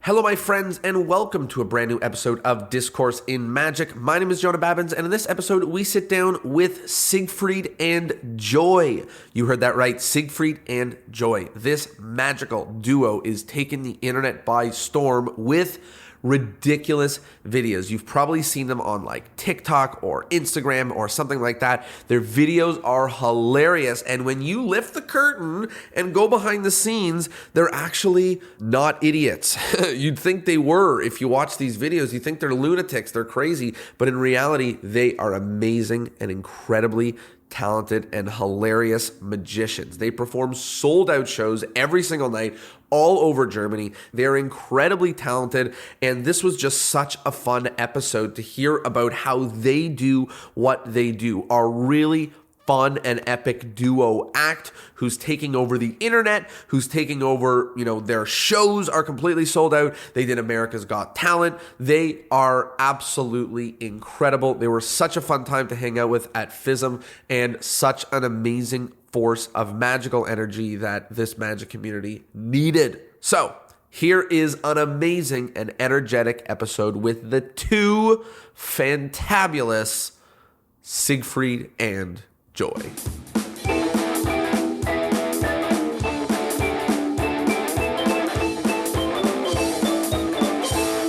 Hello, my friends, and welcome to a brand new episode of Discourse in Magic. My name is Jonah Babbins, and in this episode, we sit down with Siegfried and Joy. You heard that right, Siegfried and Joy. This magical duo is taking the internet by storm with ridiculous videos. You've probably seen them on like TikTok or Instagram or something like that. Their videos are hilarious, and when you lift the curtain and go behind the scenes, they're actually not idiots. You'd think they were. If you watch these videos, you think they're lunatics, they're crazy, but in reality, they are amazing and incredibly talented and hilarious magicians. They perform sold out shows every single night all over Germany. They're incredibly talented, and this was just such a fun episode to hear about how they do what they do. Are really fun and epic duo act who's taking over the internet, who's taking over, their shows are completely sold out. They did America's Got Talent. They are absolutely incredible. They were such a fun time to hang out with at FISM and such an amazing force of magical energy that this magic community needed. So here is an amazing and energetic episode with the two fantabulous Siegfried and Joy.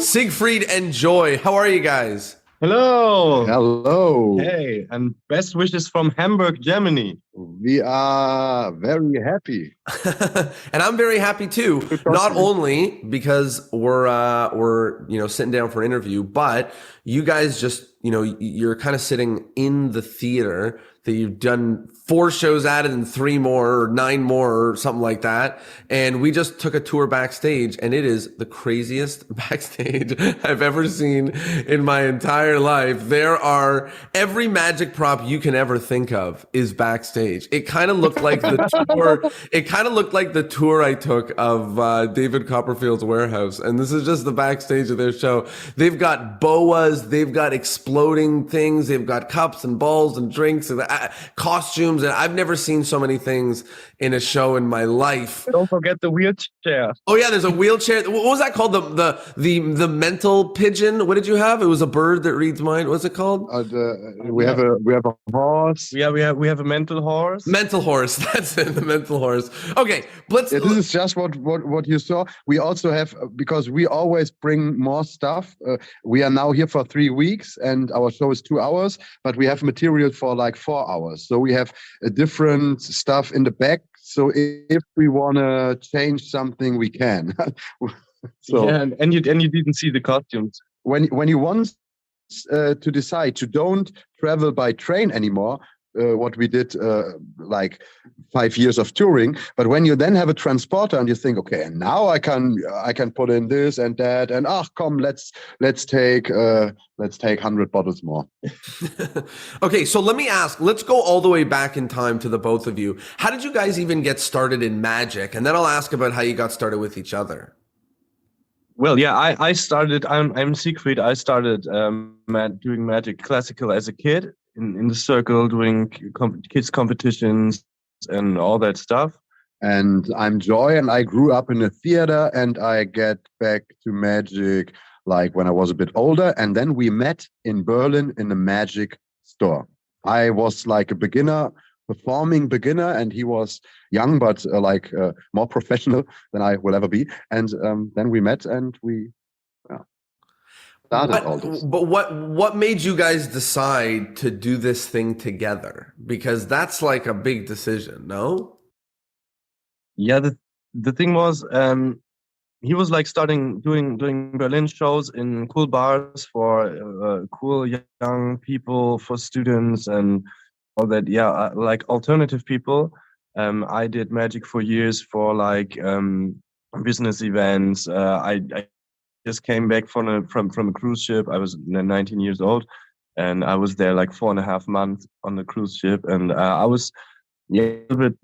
Siegfried and Joy, how are you guys? Hello. Hello. Hey, and best wishes from Hamburg, Germany. We are very happy. And I'm very happy too. Not only because we're sitting down for an interview, but you guys just, you're kind of sitting in the theater that you've done 4 shows at it and 3 more or 9 more or something like that. And we just took a tour backstage, and it is the craziest backstage I've ever seen in my entire life. There are every magic prop you can ever think of is backstage. It kind of looked like the tour. It kind of looked like the tour I took of David Copperfield's warehouse. And this is just the backstage of their show. They've got boas, they've got exploding things, they've got cups and balls and drinks and costumes, and I've never seen so many things in a show in my life. Don't forget the wheelchair. Oh yeah, there's a wheelchair. What was that called? The mental pigeon. What did you have? It was a bird that reads mind. What's it called? We have a horse. Yeah, we have a mental horse. Mental horse. That's it. The mental horse. Okay, let's. Yeah, this is just what you saw. We also have, because we always bring more stuff. We are now here for 3 weeks, and our show is 2 hours, but we have material for like 4 hours. So we have a different stuff in the back. So if we want to change something, we can. So yeah, and you didn't see the costumes. When you want to decide to don't travel by train anymore, what we did like 5 years of touring, but when you then have a transporter and you think, okay, and now I can put in this and that, and come, let's take 100 bottles more. Okay, so let me ask, let's go all the way back in time to the both of you. How did you guys even get started in magic? And then I'll ask about how you got started with each other. Well, yeah, I started. I'm Siegfried. I started doing magic classical as a kid in the circle, doing kids competitions and all that stuff. And I'm Joy, and I grew up in a theater, and I get back to magic like when I was a bit older, and then we met in Berlin in a magic store. I was like a performing beginner, and he was young but more professional than I will ever be. And then we met, and we started all this. But what made you guys decide to do this thing together? Because that's like a big decision, no? Yeah, the thing was, he was like doing Berlin shows in cool bars for cool young people, for students and all that. Yeah, like alternative people. I did magic for years for like business events. I just came back from a cruise ship. I was 19 years old, and I was there like 4.5 months on the cruise ship, and I was a bit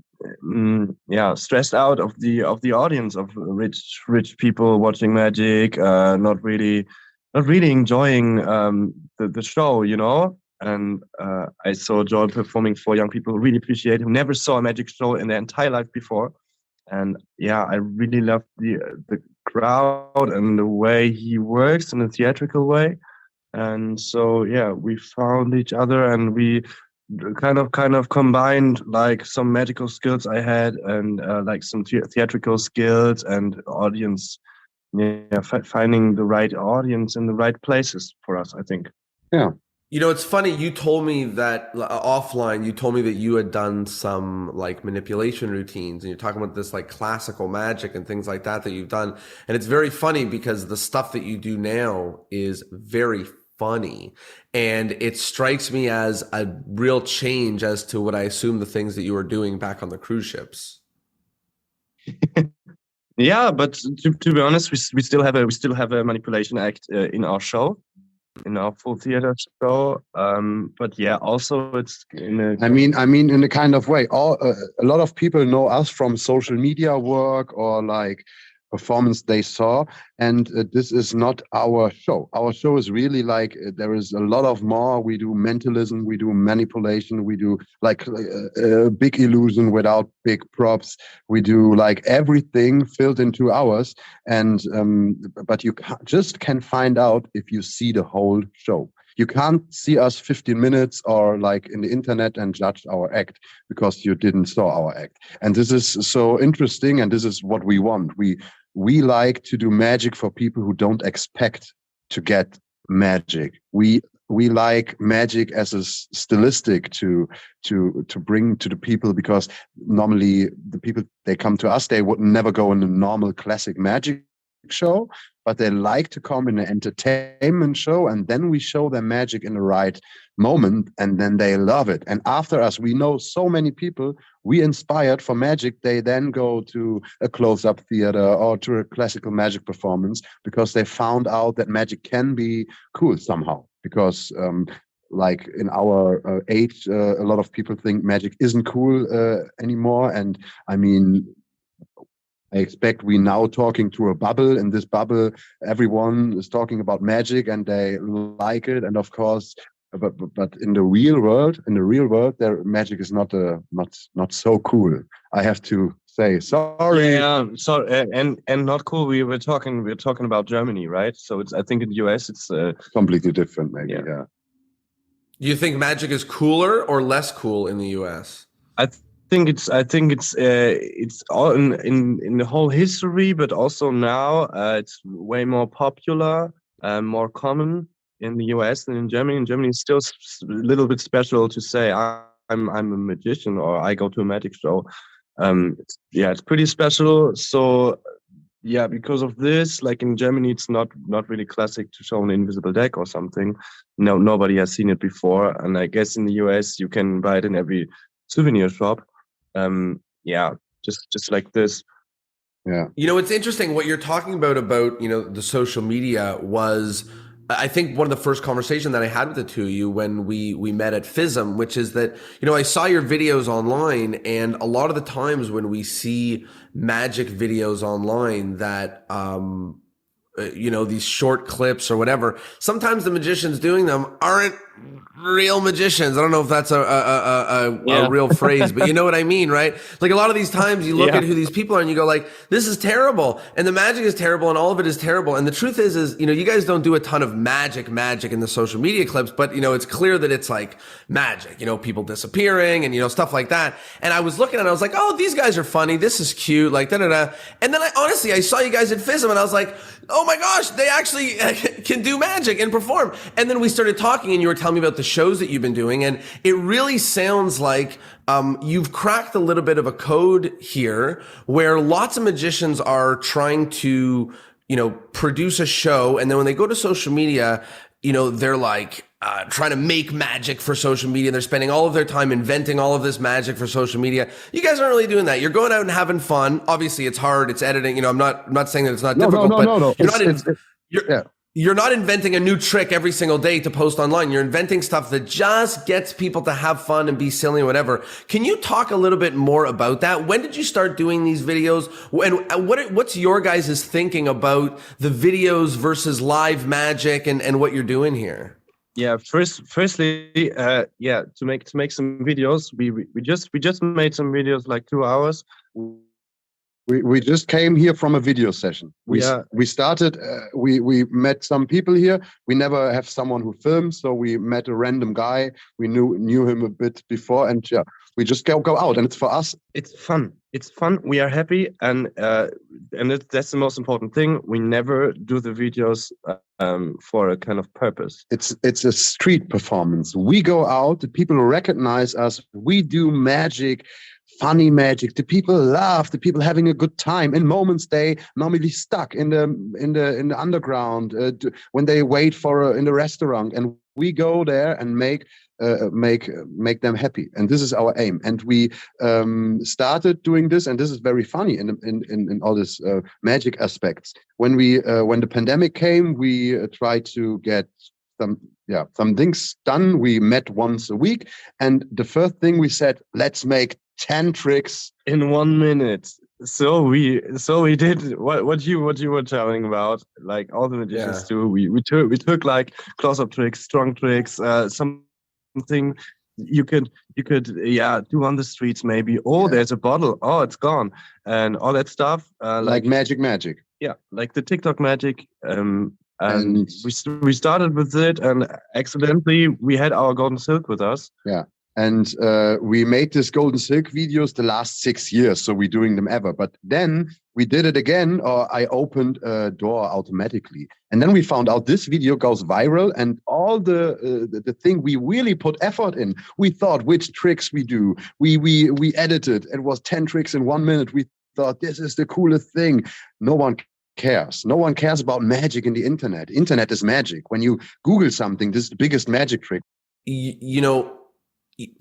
stressed out of the audience of rich people watching magic, not really enjoying the show, And I saw Joy performing for young people who really appreciate, who never saw a magic show in their entire life before. And yeah, I really loved the crowd and the way he works in a theatrical way. And so yeah, we found each other and we kind of combined like some magical skills I had and like some theatrical skills and audience, yeah, finding the right audience in the right places for us, I think. Yeah. You know, it's funny. You told me that offline, you told me that you had done some like manipulation routines and you're talking about this like classical magic and things like that you've done. And it's very funny because the stuff that you do now is very funny. And it strikes me as a real change as to what I assume the things that you were doing back on the cruise ships. Yeah, but to be honest, we still have a manipulation act in our show. In our full theater show, but yeah, also it's in a. I mean, in a kind of way. A lot of people know us from social media work or like performance they saw, and this is not our show. Our show is really like there is a lot of more. We do mentalism, we do manipulation, we do like big illusion without big props. We do like everything filled in 2 hours, and but you just can find out if you see the whole show. You can't see us 15 minutes or like in the internet and judge our act because you didn't saw our act. And this is so interesting, and this is what we want. We like to do magic for people who don't expect to get magic. We like magic as a stylistic to bring to the people, because normally the people, they come to us, they would never go in a normal classic magic show, but they like to come in an entertainment show, and then we show them magic in the right moment, and then they love it. And after us, we know so many people we inspired for magic, they then go to a close-up theater or to a classical magic performance because they found out that magic can be cool somehow. Because like in our age, a lot of people think magic isn't cool anymore. And I mean, I expect we now talking to a bubble. In this bubble, everyone is talking about magic and they like it. And of course, but in the real world, their magic is not so cool. I have to say sorry. Yeah, so and not cool. We're talking about Germany, right? So I think in the US it's completely different, maybe. Yeah. Do you think magic is cooler or less cool in the US? I think it's all in the whole history, but also now it's way more popular, more common in the US than in Germany. In Germany, it's still a little bit special to say I'm a magician or I go to a magic show. It's pretty special. So yeah, because of this, like in Germany, it's not really classic to show an invisible deck or something. No, nobody has seen it before, and I guess in the US you can buy it in every souvenir shop. Just like this. Yeah. You know, it's interesting what you're talking about, you know, the social media was, I think, one of the first conversations that I had with the two of you when we met at FISM, which is that, you know, I saw your videos online, and a lot of the times when we see magic videos online that, you know, these short clips or whatever, sometimes the magicians doing them aren't real magicians. I don't know if that's a real phrase, but you know what I mean, right? Like a lot of these times you look at who these people are and you go like, this is terrible. And the magic is terrible and all of it is terrible. And the truth is, you know, you guys don't do a ton of magic in the social media clips, but you know, it's clear that it's like magic, you know, people disappearing and, you know, stuff like that. And I was looking and I was like, oh, these guys are funny. This is cute. Like, da-da-da. And then I saw you guys at FISM and I was like, oh my gosh, they actually can do magic and perform. And then we started talking and you were telling me about the shows that you've been doing. And it really sounds like you've cracked a little bit of a code here where lots of magicians are trying to, you know, produce a show. And then when they go to social media, you know, they're like, trying to make magic for social media. They're spending all of their time inventing all of this magic for social media. You guys aren't really doing that. You're going out and having fun. Obviously, it's hard. It's editing. You know, I'm not saying that it's not difficult, but you're not inventing a new trick every single day to post online. You're inventing stuff that just gets people to have fun and be silly and whatever. Can you talk a little bit more about that? When did you start doing these videos? And what's your guys' thinking about the videos versus live magic and what you're doing here? Yeah, firstly, to make some videos, we just made some videos like 2 hours. We just came here from a video session. We started. We met some people here. We never have someone who films, so we met a random guy. We knew him a bit before, and we just go out. And it's for us. It's fun. It's fun. We are happy, and that's the most important thing. We never do the videos for a kind of purpose. It's a street performance. We go out. The people recognize us. We do magic. Funny magic. The people laugh. The people having a good time. In moments they normally stuck in the underground when they wait in the restaurant, and we go there and make them happy. And this is our aim. And we started doing this, and this is very funny in all this magic aspects. When the pandemic came, we tried to get some things done. We met once a week, and the first thing we said, let's make 10 tricks in 1 minute. So we did what you were telling about, like all the magicians do. We took like close-up tricks, strong tricks, something you could do on the streets maybe. There's a bottle. Oh, it's gone, and all that stuff. Like magic. Yeah, like the TikTok magic. And we started with it, and accidentally we had our golden silk with us. Yeah. And we made this golden silk videos the last 6 years, so we're doing them ever. But then we did it again, or I opened a door automatically. And then we found out this video goes viral, and all the thing we really put effort in. We thought which tricks we do. We edited. It was 10 tricks in 1 minute. We thought this is the coolest thing. No one cares. No one cares about magic in the internet. Internet is magic. When you Google something, this is the biggest magic trick. You know,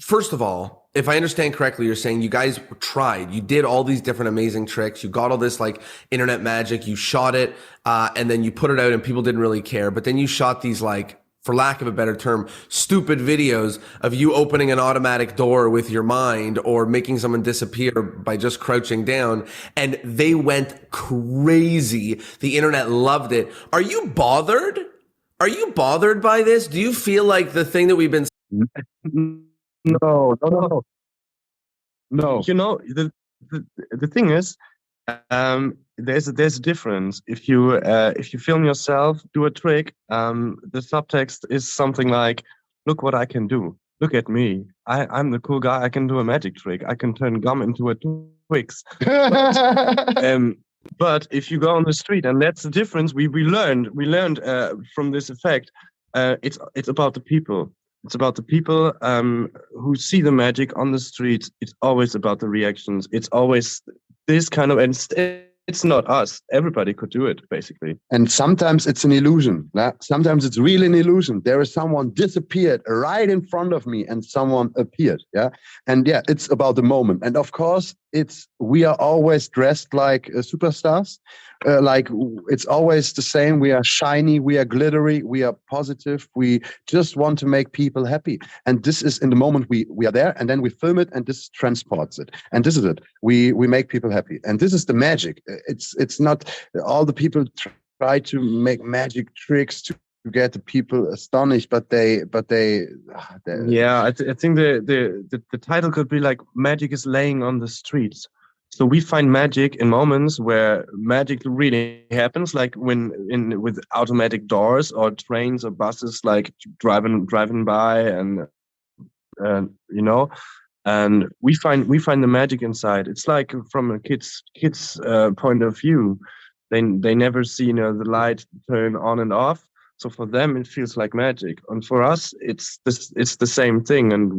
first of all, if I understand correctly, you're saying you guys tried, you did all these different amazing tricks. You got all this like internet magic, you shot it, and then you put it out and people didn't really care. But then you shot these, like, for lack of a better term, stupid videos of you opening an automatic door with your mind or making someone disappear by just crouching down. And they went crazy. The internet loved it. Are you bothered? Are you bothered by this? Do you feel like the thing that we've been... No. You know, the thing is, there's a difference. If you film yourself do a trick, the subtext is something like, "Look what I can do. Look at me. I'm the cool guy. I can do a magic trick. I can turn gum into a Twix." But if you go on the street, and that's the difference we learned from this effect. It's about the people. It's about the people who see the magic on the street. It's always about the reactions. It's always this kind of, and it's not us. Everybody could do it, basically. And sometimes it's an illusion. Sometimes it's really an illusion. There is someone disappeared right in front of me, and someone appeared. Yeah, and it's about the moment. And of course, we are always dressed like superstars. Like it's always the same. We are shiny, we are glittery, we are positive. We just want to make people happy. And this is in the moment we are there, and then we film it, and this transports it. And this is it. We make people happy. And this is the magic. It's not all the people try to make magic tricks to get the people astonished, but they yeah, I think the title could be like "Magic is laying on the streets." So we find magic in moments where magic really happens, like with automatic doors or trains or buses, like driving by, and you know, and we find the magic inside. It's like from a kid's point of view, they never see the light turn on and off. So for them, it feels like magic, and for us, it's the same thing. And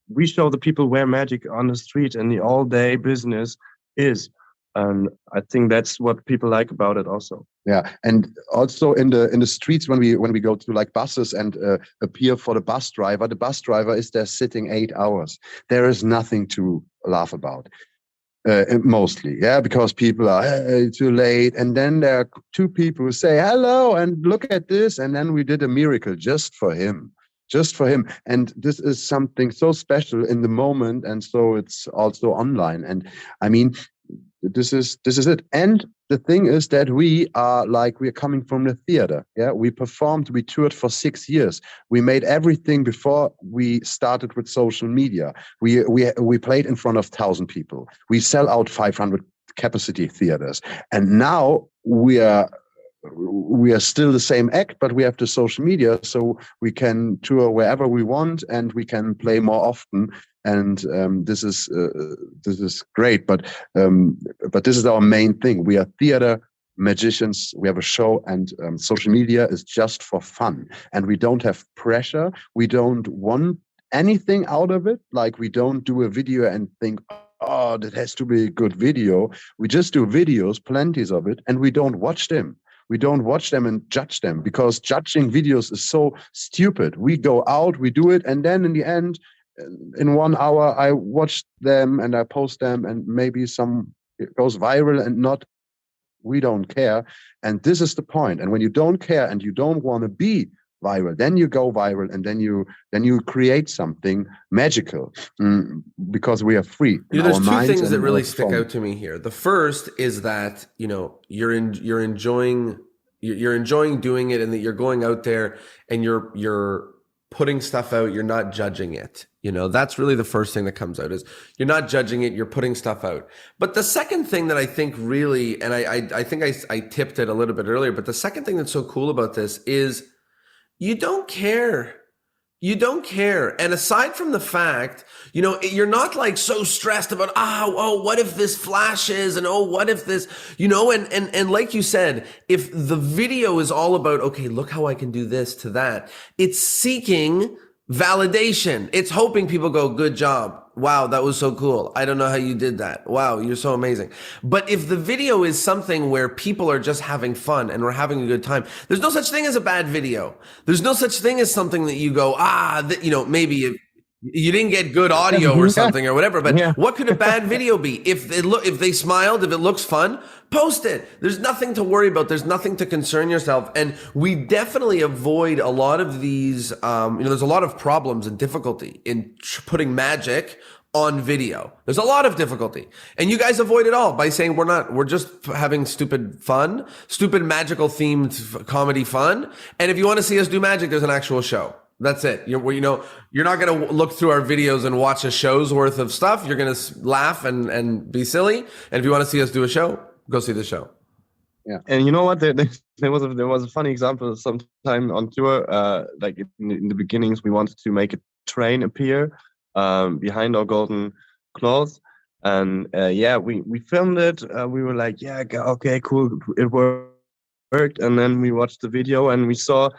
we show the people where magic on the street and the all-day business is, and I think that's what people like about it also. Yeah, and also in the streets when we go to like buses and appear for the bus driver is there sitting 8 hours. There is nothing to laugh about. Mostly, because people are too late, and then there are two people who say hello and look at this, and then we did a miracle just for him. And this is something so special in the moment, and so it's also online. And I mean, this is it. And the thing is that we are coming from the theater. Yeah, we toured for 6 years. We made everything before we started with social media. We played in front of 1,000 people. We sell out 500 capacity theaters. And now we are still the same act, but we have the social media, so we can tour wherever we want and we can play more often. And this is great. But this is our main thing. We are theater magicians. We have a show, and social media is just for fun. And we don't have pressure. We don't want anything out of it. Like, we don't do a video and think, oh, that has to be a good video. We just do videos, plenties of it, and we don't watch them. We don't watch them and judge them, because judging videos is so stupid. We go out, we do it, and then in the end, in 1 hour, I watch them and I post them, and maybe it goes viral and not. We don't care. And this is the point. And when you don't care and you don't want to be viral, then you go viral, and then you create something magical, because we are free. There's two things that really stick out to me here. The first is that you're enjoying doing it, and that you're going out there and you're putting stuff out. You're not judging it. That's really the first thing that comes out, is you're not judging it. You're putting stuff out. But the second thing that I think really, and I think I tipped it a little bit earlier, but the second thing that's so cool about this is you don't care. You don't care. And aside from the fact, you're not like so stressed about, what if this flashes, and what if this, and like you said, if the video is all about, okay, look how I can do this to that, it's seeking validation. It's hoping people go, good job. Wow, that was so cool. I don't know how you did that. Wow, you're so amazing. But if the video is something where people are just having fun and we're having a good time, there's no such thing as a bad video. There's no such thing as something that you go, maybe you didn't get good audio or something or whatever. But what could a bad video be? If they smiled, if it looks fun, post it. There's nothing to worry about. There's nothing to concern yourself. And we definitely avoid a lot of these, there's a lot of problems and difficulty in putting magic on video. There's a lot of difficulty. And you guys avoid it all by saying we're just having stupid magical themed comedy fun. And if you want to see us do magic, there's an actual show. That's it. You're not going to look through our videos and watch a show's worth of stuff. You're going to laugh and be silly. And if you want to see us do a show, go see the show. Yeah. And you know what? There was a funny example sometime on tour. Like in the beginnings, we wanted to make a train appear behind our golden clothes. And we filmed it. We were like, okay, cool. It worked. And then we watched the video and we saw,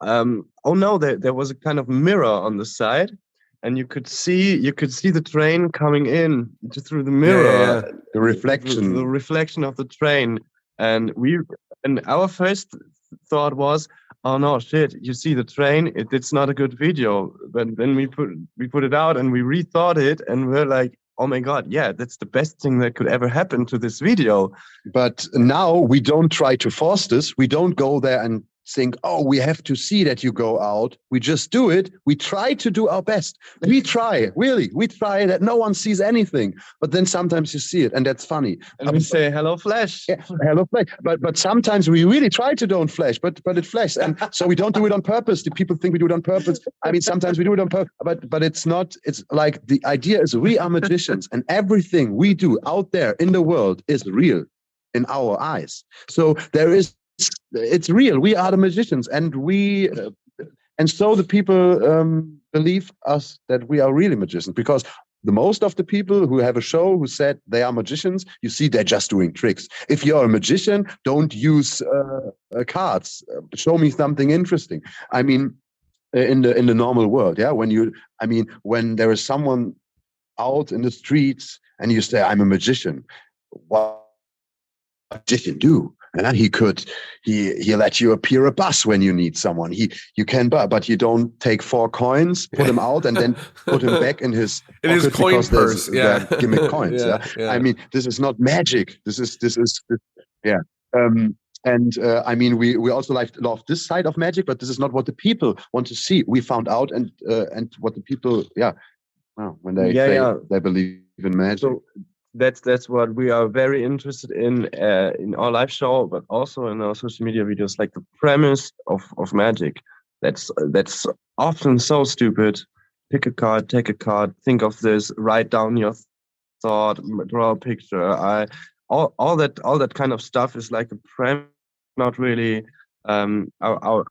there was a kind of mirror on the side, and you could see the train coming in through the mirror. The reflection of the train. And our first thought was, oh no, shit, you see the train, it's not a good video. But then we put it out and we rethought it, and we're like, oh my God, yeah, that's the best thing that could ever happen to this video. But now we don't try to force this. We don't go there and think, oh, we have to see that you go out. We just do it. We try to do our best. We try that no one sees anything. But then sometimes you see it, and that's funny. And we say, hello, Flash. Yeah, hello, Flash. But sometimes we really try to don't flash, but it flashes. And so we don't do it on purpose. The people think we do it on purpose. I mean, sometimes we do it on purpose, but it's not. It's like, the idea is we are magicians, and everything we do out there in the world is real in our eyes. So it's real. We are the magicians, and so the people believe us that we are really magicians, because the most of the people who have a show who said they are magicians, you see, they're just doing tricks. If you're a magician, don't use cards. Show me something interesting. I mean, in the normal world, when there is someone out in the streets and you say, I'm a magician, what does a magician do? And he let you appear a bus when you need someone. You can, but you don't take 4 coins, put them out, and then put them back in his coin purse. Gimmick coins. Yeah. I mean, this is not magic. This is. I mean, we also love this side of magic, but this is not what the people want to see. We found out, and what the people, when they believe in magic. So, that's what we are very interested in our live show, but also in our social media videos, like the premise of magic. That's often so stupid. Pick a card, take a card, think of this, write down your thought, draw a picture. all that kind of stuff is like a prank, not really out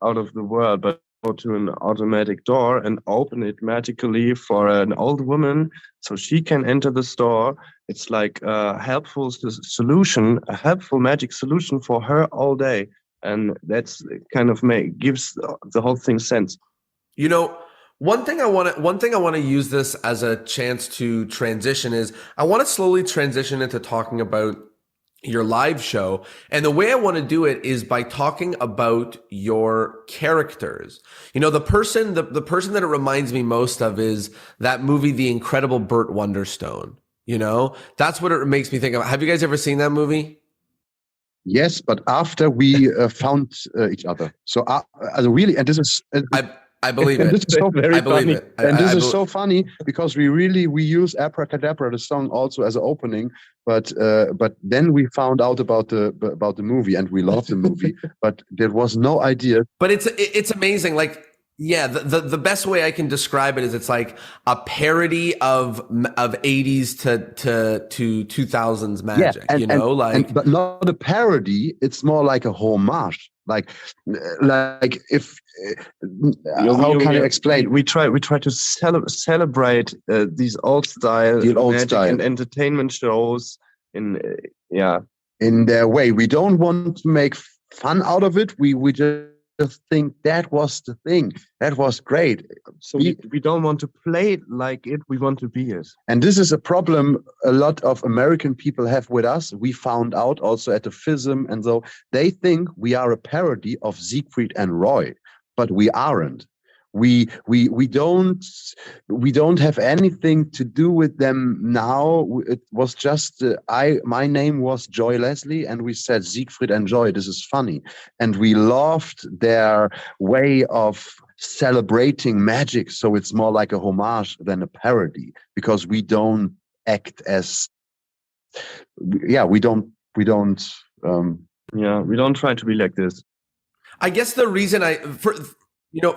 of the world, but go to an automatic door and open it magically for an old woman so she can enter the store. It's like a helpful solution, a helpful magic solution for her all day. And that's kind of gives the whole thing sense. You know, one thing I want to use this as a chance to transition is I want to slowly transition into talking about your live show. And the way I want to do it is by talking about your characters. You know, the person that it reminds me most of is that movie, The Incredible Burt Wonderstone. You know, that's what it makes me think of. Have you guys ever seen that movie? Yes, but after we found each other. So really, and this is... I believe it. This is so very funny. And this is so funny because we use Abracadabra, the song, also as an opening. But then we found out about the movie and we loved the movie. But there was no idea. But it's amazing. Like, yeah, the best way I can describe it is it's like a parody of 80s to 2000s magic. Yeah, but not a parody. It's more like a homage. Like if how can I explain? We try to celebrate these old style and entertainment shows in their way. We don't want to make fun out of it. We just think that was the thing. That was great. So we don't want to play it like it. We want to be it. And this is a problem a lot of American people have with us. We found out also at the FISM, and so they think we are a parody of Siegfried and Roy, but we aren't. We don't have anything to do with them now. It was just my name was Joy Leslie, and we said Siegfried and Joy. This is funny, and we loved their way of celebrating magic. So it's more like a homage than a parody because we don't act as we don't try to be like this. I guess the reason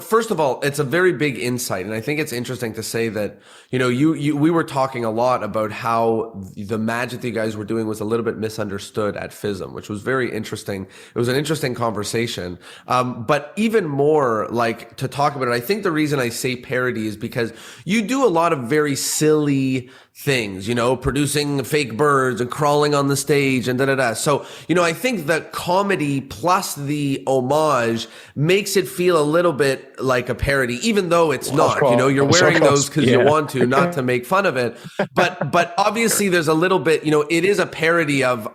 first of all, it's a very big insight. And I think it's interesting to say that, we were talking a lot about how the magic that you guys were doing was a little bit misunderstood at FISM, which was very interesting. It was an interesting conversation. But even more like to talk about it, I think the reason I say parody is because you do a lot of very silly things, producing fake birds and crawling on the stage and da-da-da. So, I think the comedy plus the homage makes it feel a little bit like a parody, even though it's not. You're wearing those because you want to, not to make fun of it. But obviously there's a little bit, it is a parody of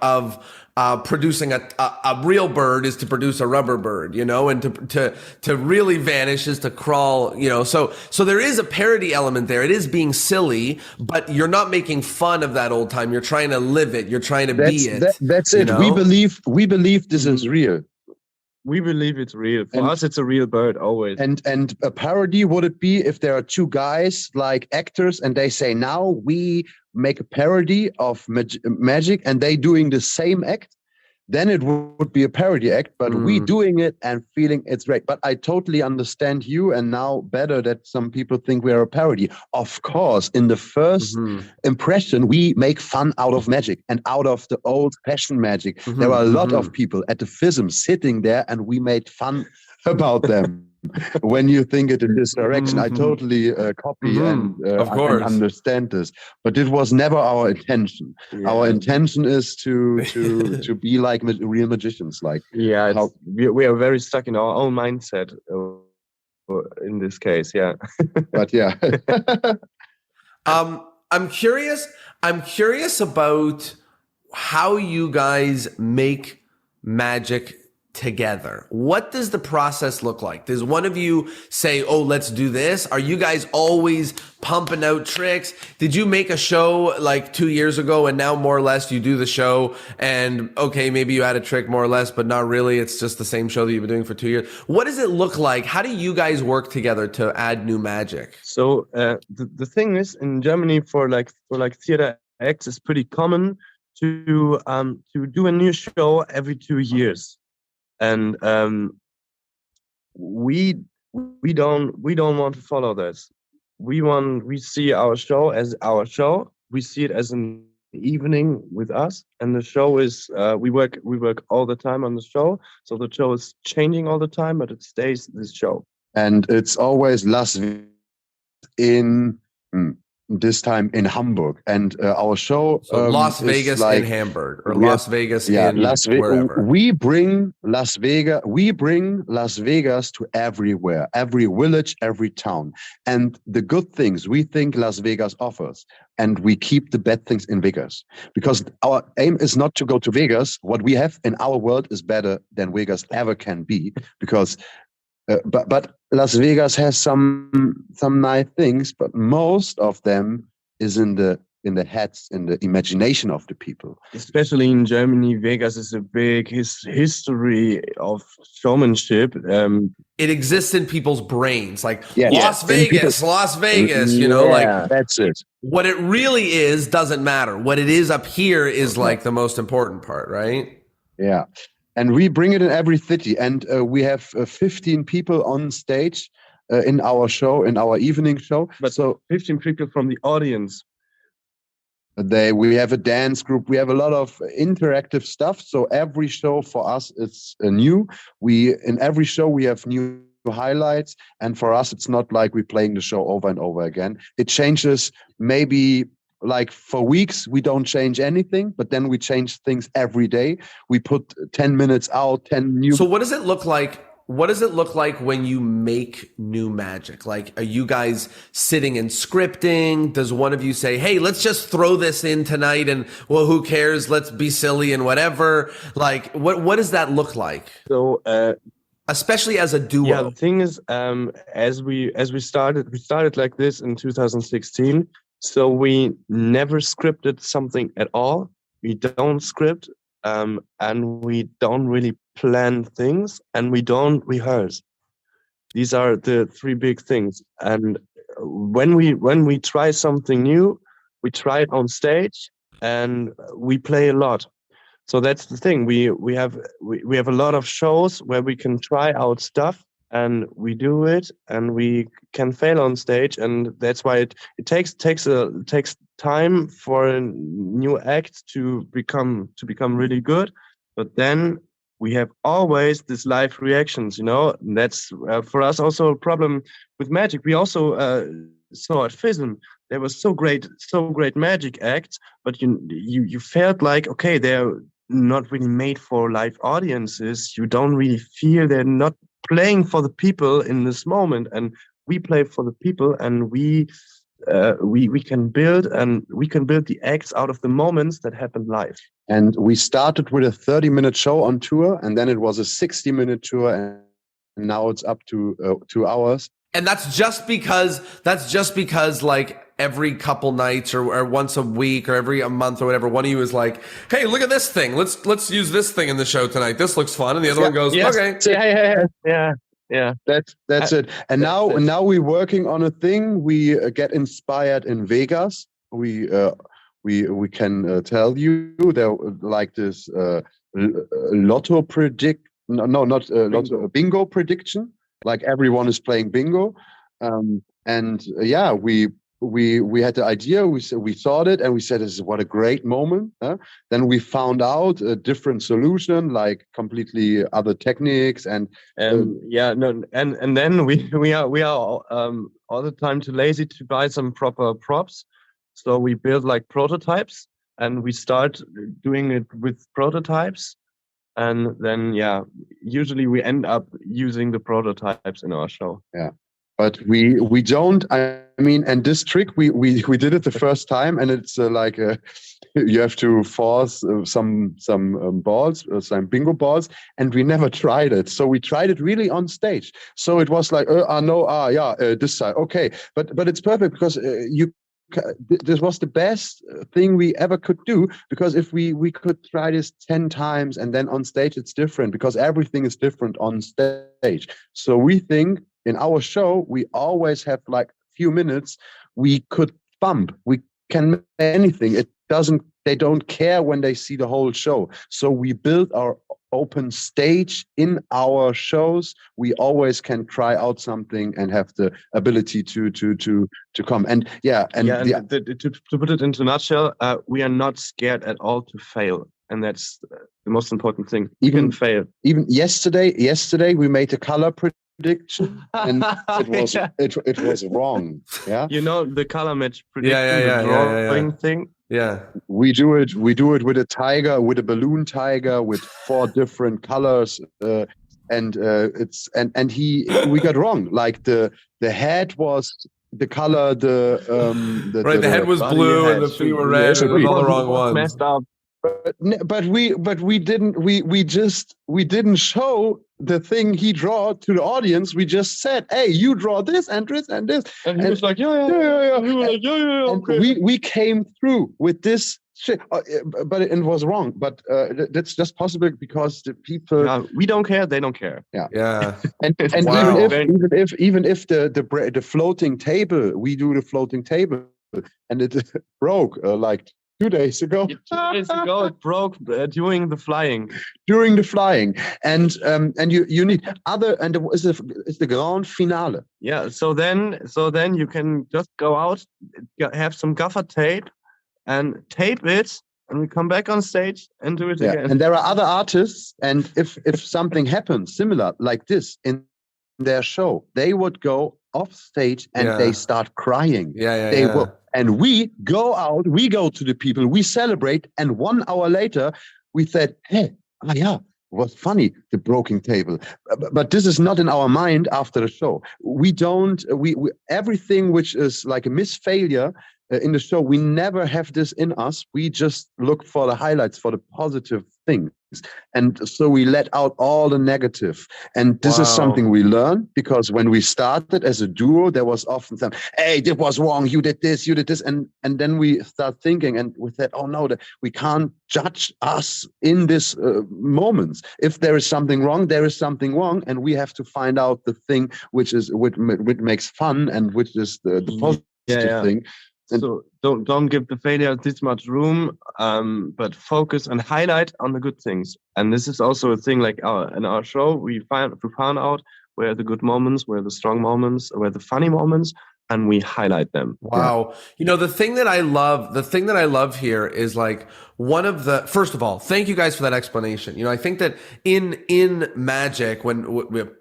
producing a real bird is to produce a rubber bird, and to really vanish is to crawl, so there is a parody element there. It is being silly, but you're not making fun of that old time. You're trying to live it. You're trying to be it. That's it. We believe this is real. We believe it's real. For us, it's a real bird always. And a parody, would it be if there are two guys like actors and they say, now we make a parody of magic and they doing the same act? Then it would be a parody act, but we doing it and feeling it's great. But I totally understand you, and now better that some people think we are a parody. Of course, in the first impression, we make fun out of magic and out of the old-fashioned magic. There were a lot of people at the FISM sitting there, and we made fun about them. When you think it in this direction, I totally copy and understand this. But it was never our intention. Yeah. Our intention is to be like real magicians. Like we are very stuck in our own mindset in this case. Yeah, but yeah. I'm curious about how you guys make magic together. What does the process look like? Does one of you say, oh, let's do this? Are you guys always pumping out tricks? Did you make a show like 2 years ago and now more or less you do the show and okay, maybe you add a trick more or less, but not really. It's just the same show that you've been doing for 2 years. What does it look like? How do you guys work together to add new magic? So the thing is, in Germany for theater acts, it's pretty common to do a new show every 2 years. And we don't want to follow this. We see our show as our show. We see it as an evening with us, and the show is we work all the time on the show, so the show is changing all the time, but it stays this show. And it's always Las Vegas in this time in Hamburg, and our show So Las is Vegas like in Hamburg, or we have- Las Vegas yeah, in We wherever. bring Las Vegas. We bring Las Vegas to everywhere, every village, every town, and the good things we think Las Vegas offers, and we keep the bad things in Vegas, because our aim is not to go to Vegas. What we have in our world is better than Vegas ever can be, because but Las Vegas has some nice things, but most of them is in the heads, in the imagination of the people. Especially in Germany, Vegas is a big history of showmanship. It exists in people's brains, like Yes. Las In Vegas, Las Vegas. You know, like That's it. what it really is doesn't matter. What it is up here is like the most important part, right? Yeah. And we bring it in every city. And we have 15 people on stage in our show, in our evening show. But so 15 people from the audience. we have a dance group. We have a lot of interactive stuff. So every show for us is new. In every show we have new highlights. And for us, it's not like we're playing the show over and over again. It changes maybe. Like for weeks, we don't change anything, but then we change things every day. We put 10 minutes out, 10 new. So what does it look like? What does it look like when you make new magic? Like, are you guys sitting and scripting? Does one of you say, hey, let's just throw this in tonight and, well, who cares? Let's be silly and whatever. Like, what does that look like? So, especially as a duo. Yeah, the thing is, as we started like this in 2016. So we never scripted something at all. We don't script, and we don't really plan things, and we don't rehearse. These are the three big things. And when we try something new, we try it on stage, and we play a lot. So that's the thing. We have a lot of shows where we can try out stuff. And we do it, and we can fail on stage, and that's why it takes time for a new act to become really good. But then we have always these live reactions, you know. And that's for us also a problem with magic. We also saw at FISM there was so great magic acts, but you felt like, okay, they're not really made for live audiences. You don't really feel they're not playing for the people in this moment, and we play for the people, and we can build the acts out of the moments that happen live. And we started with a 30-minute show on tour, and then it was a 60-minute tour, and now it's up to 2 hours. And that's just because like every couple nights or once a week or every a month or whatever, one of you is like, hey, look at this thing. Let's use this thing in the show tonight. This looks fun. And the other one goes, okay. Yeah. That's it. And now we're working on a thing. We get inspired in Vegas. We can tell you there like this lotto predict. No, not lotto, bingo prediction. Like everyone is playing bingo, we had the idea. We thought it, and we said, "This is what a great moment." Then we found out a different solution, like completely other techniques, and then we are all the time too lazy to buy some proper props, so we build like prototypes, and we start doing it with prototypes. And then, usually we end up using the prototypes in our show. Yeah, but we don't. I mean, and this trick we did it the first time, and it's like you have to force some balls, some bingo balls, and we never tried it. So we tried it really on stage. So it was like, this side, okay, but it's perfect because this was the best thing we ever could do, because if we could try this 10 times and then on stage it's different, because everything is different on stage. So we think in our show we always have like a few minutes we could bump, we can make anything. It doesn't they don't care when they see the whole show. So we build our open stage in our shows. We always can try out something and have the ability to come. And to put it into a nutshell, we are not scared at all to fail, and that's the most important thing. Even fail. Even yesterday we made a color prediction, and it was wrong. Yeah, the color match prediction, the drawing thing. Yeah, we do it with a tiger, with a balloon tiger, with 4 different colors, and we got wrong. Like the head was the color, the head was blue and the feet were red. It was all the wrong ones. Messed up. But we didn't show the thing he draw to the audience. We just said, "Hey, you draw this and this and this," and he was like, "Yeah." He was like, "Yeah." Okay. We came through with this shit, but it was wrong. But that's just possible because the people. We don't care. They don't care. Yeah. And wow. even if the floating table, we do the floating table, and it broke like 2 days ago. 2 days ago, it broke during the flying. And you need other, and it's the grand finale. Yeah. So then you can just go out, have some gaffer tape, and tape it, and we come back on stage and do it again. And there are other artists, and if something happens similar like this in their show, they would go off stage and they start crying. They will. And we go out, we go to the people, we celebrate, and 1 hour later, we said, "Hey, it was funny, the broken table." But this is not in our mind after the show. We everything which is like a misfailure in the show, we never have this in us. We just look for the highlights, for the positive things. And so we let out all the negative. And this is something we learn, because when we started as a duo, there was often some, "Hey, this was wrong. You did this. And then we start thinking, and we said, "Oh no, we can't judge us in this moments. If there is something wrong, there is something wrong. And we have to find out the thing which makes fun and which is the positive thing." So don't give the failure this much room, but focus and highlight on the good things. And this is also a thing, like in our show, we found out where the good moments, where the strong moments, where the funny moments, and we highlight them. Wow. The thing that I love here is like first of all, thank you guys for that explanation. I think that in magic, when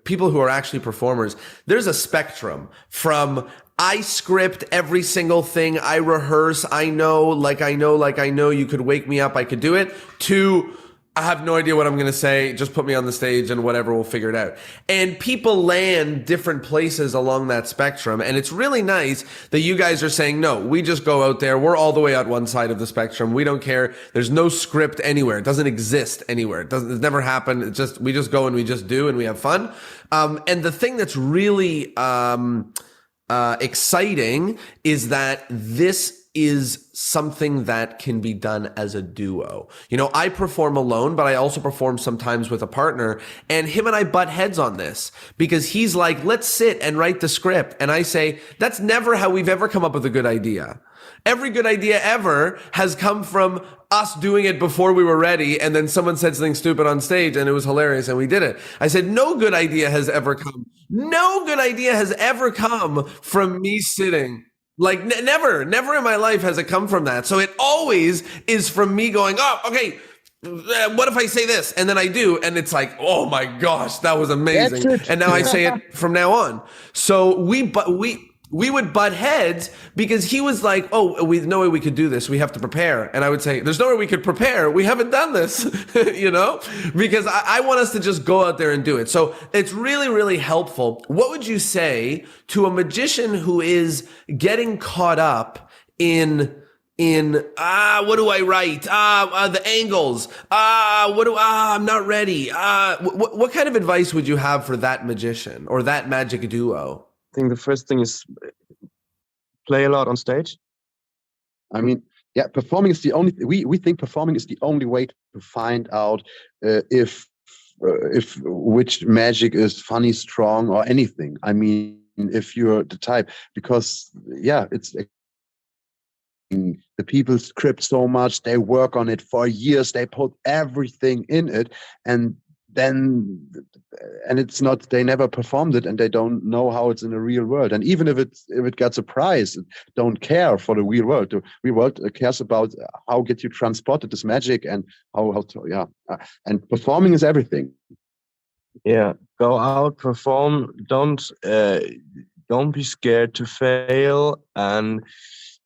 people who are actually performers, there's a spectrum from I script every single thing, I rehearse, I know you could wake me up, I could do it, to I have no idea what I'm going to say, just put me on the stage and whatever, we'll figure it out. And people land different places along that spectrum. And it's really nice that you guys are saying, no, we just go out there. We're all the way out one side of the spectrum. We don't care. There's no script anywhere. It doesn't exist anywhere. It's never happened. We just go and we just do and we have fun. And the thing that's really exciting is that this is something that can be done as a duo. I perform alone, but I also perform sometimes with a partner, and him and I butt heads on this because he's like, "Let's sit and write the script." And I say, "That's never how we've ever come up with a good idea. Every good idea ever has come from us doing it before we were ready, and then someone said something stupid on stage and it was hilarious and we did it." I said, no good idea has ever come from me sitting. Like never in my life has it come from that. So it always is from me going, "Oh, okay, what if I say this?" And then I do, and it's like, "Oh my gosh, that was amazing." And now I say it from now on. So we would butt heads because he was like, "Oh, there's no way we could do this. We have to prepare." And I would say, "There's no way we could prepare. We haven't done this," because I want us to just go out there and do it. So it's really, really helpful. What would you say to a magician who is getting caught up in what do I write? The angles. I'm not ready. What kind of advice would you have for that magician or that magic duo? I think the first thing is play a lot on stage. I mean, performing is the only. We think performing is the only way to find out if which magic is funny, strong, or anything. I mean, if you're the type, because it's the people script so much, they work on it for years, they put everything in it, and it's not, they never performed it, and they don't know how it's in the real world. And even if it gets a prize, don't care for the real world. The real world cares about how get you transported this magic, and how to, and performing is everything. Yeah, go out, perform. Don't be scared to fail.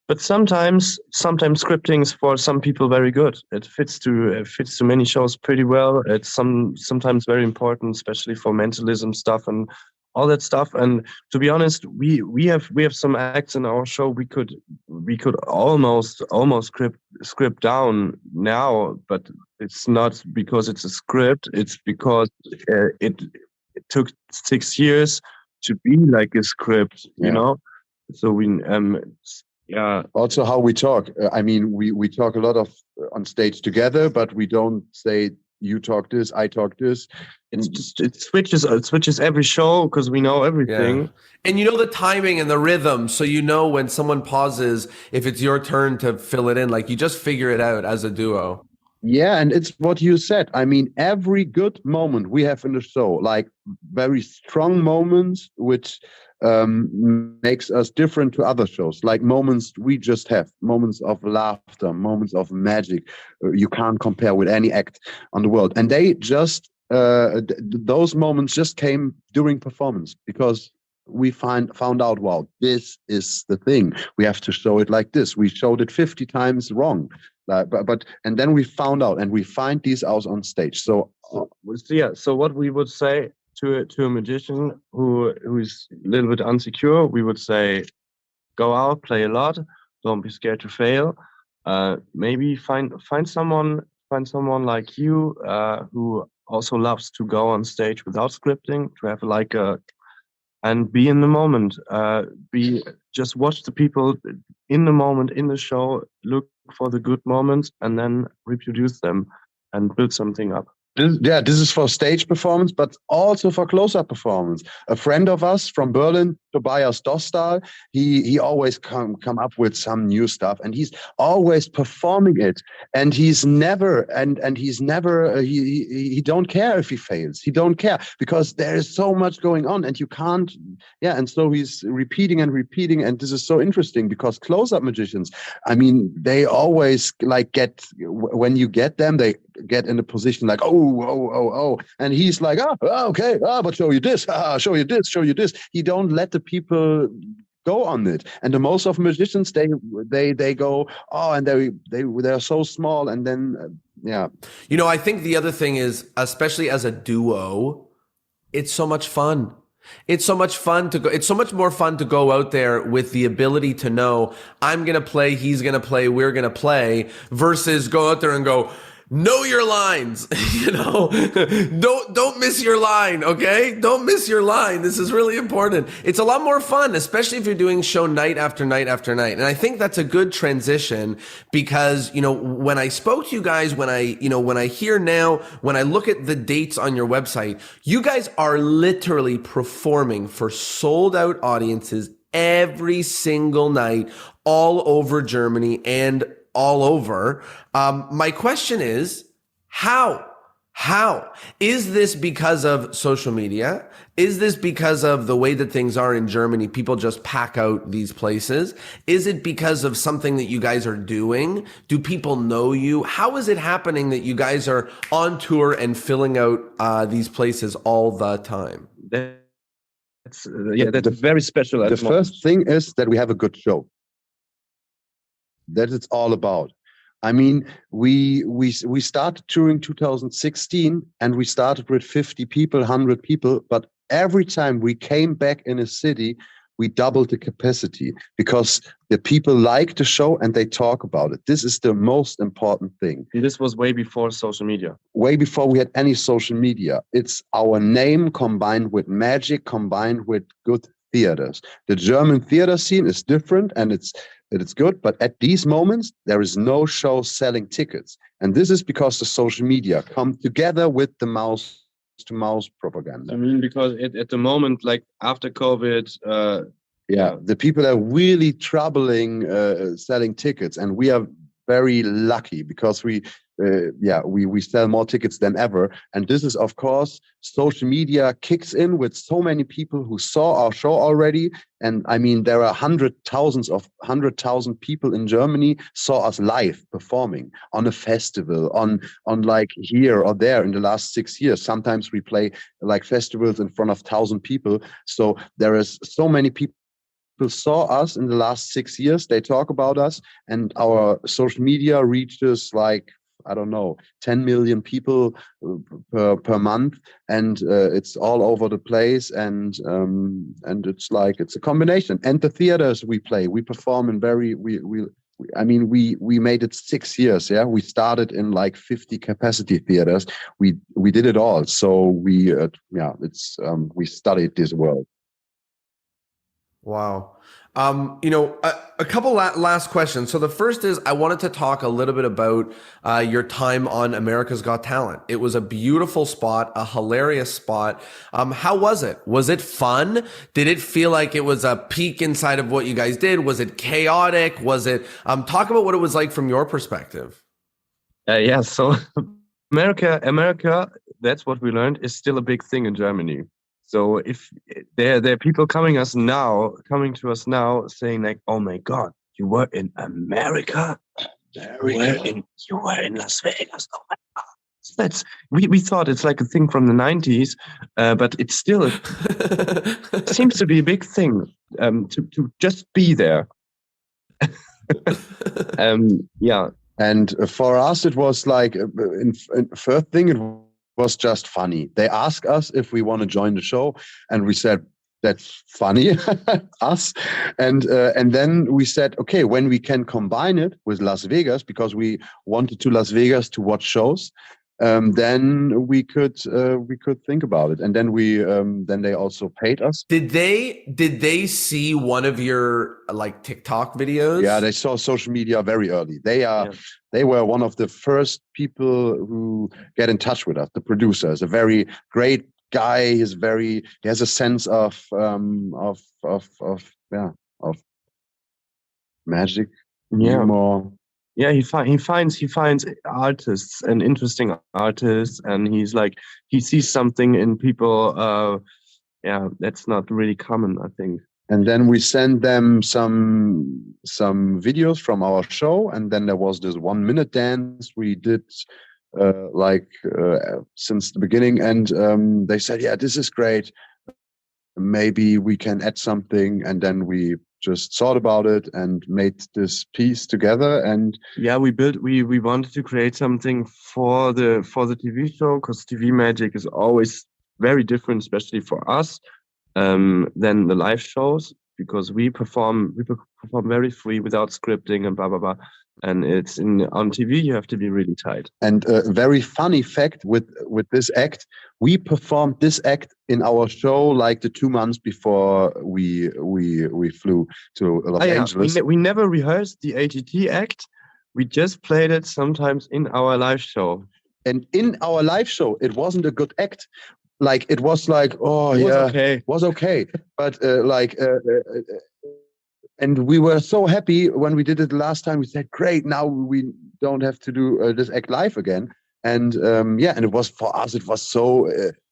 But sometimes scripting is for some people very good. It fits to many shows pretty well. It's sometimes very important, especially for mentalism stuff and all that stuff. And to be honest, we have some acts in our show we could almost script down now, but it's not because it's a script. It's because it took 6 years to be like a script, you know. So we Also, how we talk. I mean, we talk a lot of on stage together, but we don't say you talk this, I talk this. It's just it switches every show because we know everything. Yeah. And you know the timing and the rhythm, so you know when someone pauses, if it's your turn to fill it in. Like, you just figure it out as a duo. Yeah, and it's what you said. I mean, every good moment we have in the show, like very strong moments, which makes us different to other shows, like moments we just have, moments of laughter, moments of magic. You can't compare with any act on the world. And they just, those moments just came during performance, because we found out, wow, this is the thing. We have to show it like this. We showed it 50 times wrong. And then we found out, and we find these out on stage. So what we would say to a magician who is a little bit insecure, we would say, go out, play a lot, don't be scared to fail. Maybe find someone like you who also loves to go on stage without scripting, to have and be in the moment. Just watch the people in the moment in the show, look for the good moments, and then reproduce them and build something up. This is for stage performance, but also for close-up performance. A friend of us from Berlin, Tobias Dostal, he always come up with some new stuff, and he's always performing it. And he's never he don't care if he fails. He don't care, because there is so much going on, and you can't. Yeah, and so he's repeating and repeating, and this is so interesting, because close-up magicians, I mean, they always when you get them, they get in a position like, oh, and he's like, okay, but show you this, show you this. He don't let the people go on it. And the most of magicians, they go, and they're so small, and then You know, I think the other thing is, especially as a duo, it's so much fun. It's so much fun to go. It's so much more fun to go out there with the ability to know I'm going to play, he's going to play, we're going to play, versus go out there and go, know your lines, you know, don't miss your line. Okay. Don't miss your line. This is really important. It's a lot more fun, especially if you're doing show night after night after night. And I think that's a good transition, because, you know, when I spoke to you guys, when I hear now, when I look at the dates on your website, you guys are literally performing for sold out audiences every single night, all over Germany and all over. My question is, how? Is this because of social media? Is this because of the way that things are in Germany? People just pack out these places. Is it because of something that you guys are doing? Do people know you? How is it happening that you guys are on tour and filling out these places all the time? That's very special. The first thing is that we have a good show. That it's all about. I mean, we started touring 2016, and we started with 50 people, 100 people, but every time we came back in a city, we doubled the capacity, because the people like the show and they talk about it. This is the most important thing. And this was way before social media. Way before we had any social media. It's our name combined with magic, combined with good theaters. The German theater scene is different, and it's good, but at these moments there is no show selling tickets, and this is because the social media come together with the mouse-to-mouse propaganda. I mean, because at the moment, like after COVID, Yeah, the people are really troubling selling tickets, and we are very lucky because we sell more tickets than ever. And this is, of course, social media kicks in with so many people who saw our show already. And I mean, there are hundred thousand people in Germany saw us live performing on a festival, on like here or there in the last 6 years. Sometimes we play like festivals in front of 1,000 people. So there is so many people saw us in the last 6 years. They talk about us, and our social media reaches like, I don't know, 10 million people per month, and it's all over the place. And it's like it's a combination. And the theaters we perform in we made it 6 years. Yeah, we started in like 50 capacity theaters. We did it all. So we studied this world. Wow. A couple last questions. So the first is I wanted to talk a little bit about your time on America's Got Talent. It was a beautiful spot, a hilarious spot. How was it? Was it fun? Did it feel like it was a peak inside of what you guys did? Was it chaotic? Was it, talk about what it was like from your perspective. Yeah, so America, that's what we learned, is still a big thing in Germany. So if there are people coming to us now saying like, "Oh my God, you were in America? You were in Las Vegas? Oh my God!" That's we thought it's like a thing from the 90s, but it's still seems to be a big thing to just be there. Yeah. And for us, it was like, first thing, it was just funny. They asked us if we want to join the show, and we said, that's funny, us. And then we said, okay, when we can combine it with Las Vegas, because we wanted to Las Vegas to watch shows, then we could think about it. And then they also paid us. Did they see one of your like TikTok videos? Yeah, they saw social media very early. They were one of the first people who get in touch with us. The producer is a very great guy. He has a sense of magic, humor. Yeah, he finds artists and interesting artists, and he sees something in people. That's not really common, I think. And then we sent them some videos from our show, and then there was this 1 minute dance we did since the beginning, and they said, yeah, this is great. Maybe we can add something, and then we just thought about it and made this piece together. And yeah, we wanted to create something for the TV show, because TV magic is always very different, especially for us, than the live shows, because we perform very free without scripting and blah blah blah. And it's on TV, you have to be really tight. And a very funny fact with this act, we performed this act in our show like the 2 months before we flew to Los Angeles. We never rehearsed the ATT act. We just played it sometimes in our live show. And in our live show, it wasn't a good act. Like it was like, was okay, but and we were so happy when we did it last time. We said, great, now we don't have to do this act live again. And and it was, for us, it was so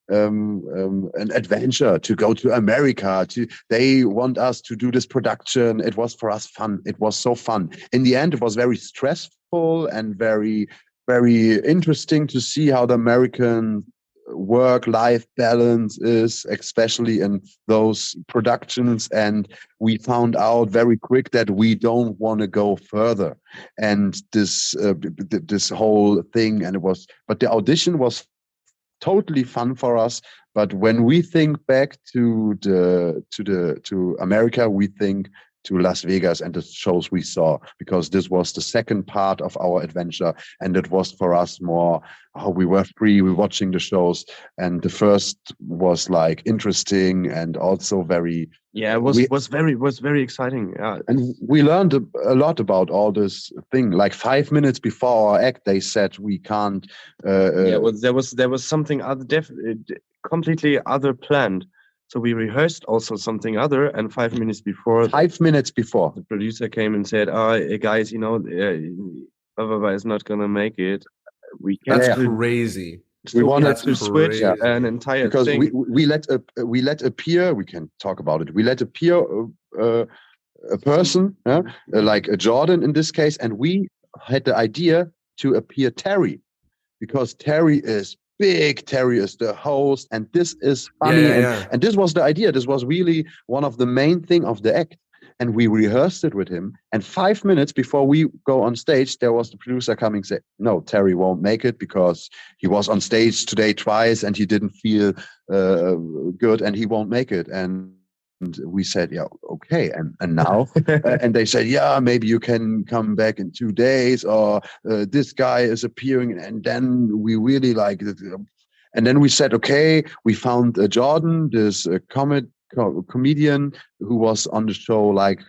an adventure to go to America. They want us to do this production. It was for us fun. It was so fun. In the end, it was very stressful and very, very interesting to see how the American work-life balance is, especially in those productions. And we found out very quick that we don't want to go further. And this whole thing, but the audition was totally fun for us. But when we think back to America, we think to Las Vegas and the shows we saw, because this was the second part of our adventure, and it was for us more, we were free, we were watching the shows, and the first was like interesting and also very was very exciting. Yeah. And we learned a lot about all this thing. Like 5 minutes before our act, they said we can't. There was something other, completely other planned. So we rehearsed also something other, and 5 minutes before, 5 minutes before. the producer came and said, "Oh, guys, blah, blah, blah is not gonna make it. We That's canceled it." crazy. So we wanted had That's to switch crazy. an entire Because thing. we let appear. We can talk about it. We let appear a person, like a Jordan in this case, and we had the idea to appear Terry, because Terry is big. Terry is the host, and this is funny. And this was the idea. This was really one of the main thing of the act. And we rehearsed it with him. And 5 minutes before we go on stage, there was the producer coming say, "No, Terry won't make it because he was on stage today twice and he didn't feel good and he won't make it." And we said, "Yeah, okay." And now, and they said, "Yeah, maybe you can come back in 2 days, or this guy is appearing." And then we really like it. And then we said, okay, we found Jordan, this comedian who was on the show like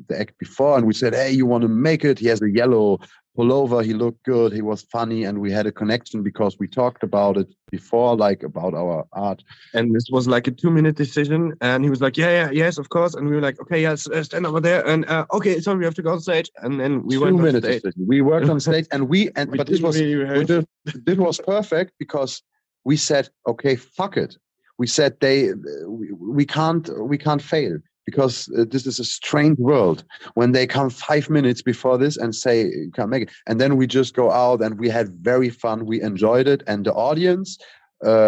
the act before. And we said, "Hey, you want to make it?" He has a yellow pullover. He looked good. He was funny. And we had a connection because we talked about it before, like about our art. And this was like a 2-minute decision. And he was like, yeah, yes, of course. And we were like, okay, yes, stand over there. And okay, sorry, we have to go on stage. And then we went on stage. Decision. We worked on stage, and but this was really this was perfect because we said, okay, fuck it. We said we can't fail, because this is a strange world when they come 5 minutes before this and say you can't make it. And then we just go out and we had very fun. We enjoyed it, and the audience,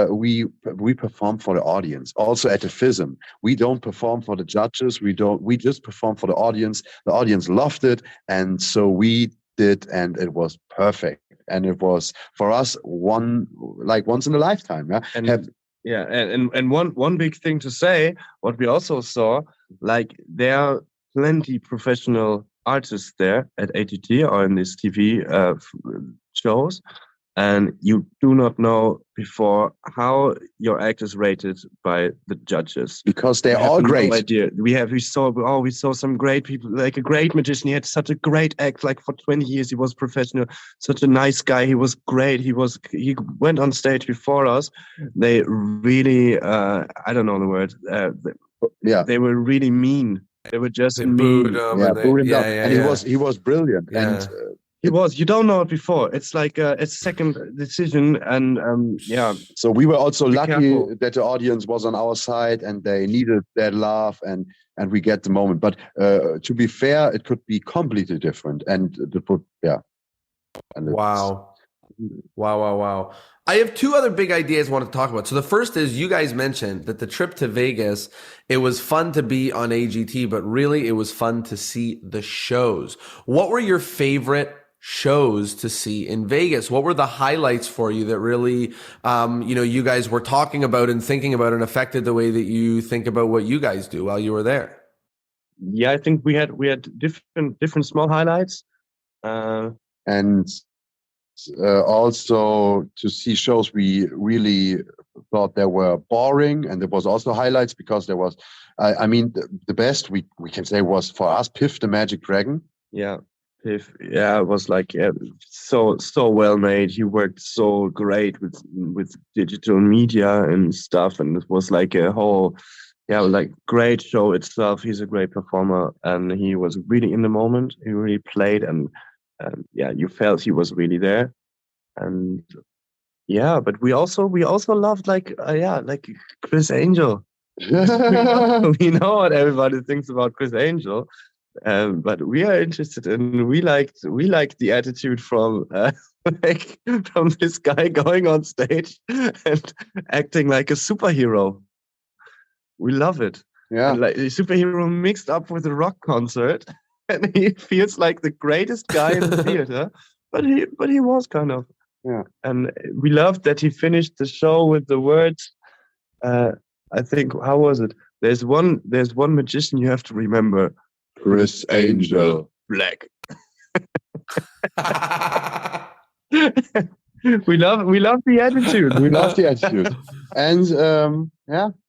we perform for the audience. Also at the FISM, we don't perform for the judges. We just perform for the audience. The audience loved it, and so we did, and it was perfect. And it was for us once in a lifetime. Yeah. And one big thing to say, what we also saw, like there are plenty professional artists there at ATT or in these TV shows, and you do not know before how your act is rated by the judges, because they're all great. No idea. We saw some great people, like a great magician. He had such a great act, like for 20 years he was professional, such a nice guy. He was great. He went on stage before us. They really I don't know the word. They were really mean. They were just mean. And he was brilliant. Yeah. And you don't know it before. It's like a second decision, and So we were also lucky careful. that the audience was on our side, and they needed that laugh, and we get the moment. But to be fair, it could be completely different, and Wow. I have two other big ideas I want to talk about. So the first is, you guys mentioned that the trip to Vegas, it was fun to be on AGT, but really it was fun to see the shows. What were your favorite shows to see in Vegas? What were the highlights for you that really, you guys were talking about and thinking about and affected the way that you think about what you guys do while you were there? Yeah, I think we had different small highlights. And also to see shows we really thought they were boring, and there was also highlights because there was, the best we can say was for us Piff the Magic Dragon. Yeah. It was like so well made. He worked so great with digital media and stuff, and it was like a whole great show itself. He's a great performer, and he was really in the moment. He really played, and you felt he was really there. And but we also loved like Chris Angel. We know what everybody thinks about Chris Angel. But we are interested in. We liked the attitude from from this guy going on stage and acting like a superhero. We love it. Yeah, and like a superhero mixed up with a rock concert, and he feels like the greatest guy in the theater. But he was kind of. Yeah. And we loved that he finished the show with the words. I think, how was it? There's one magician you have to remember. Chris Angel Black. We love the attitude. We love the attitude. And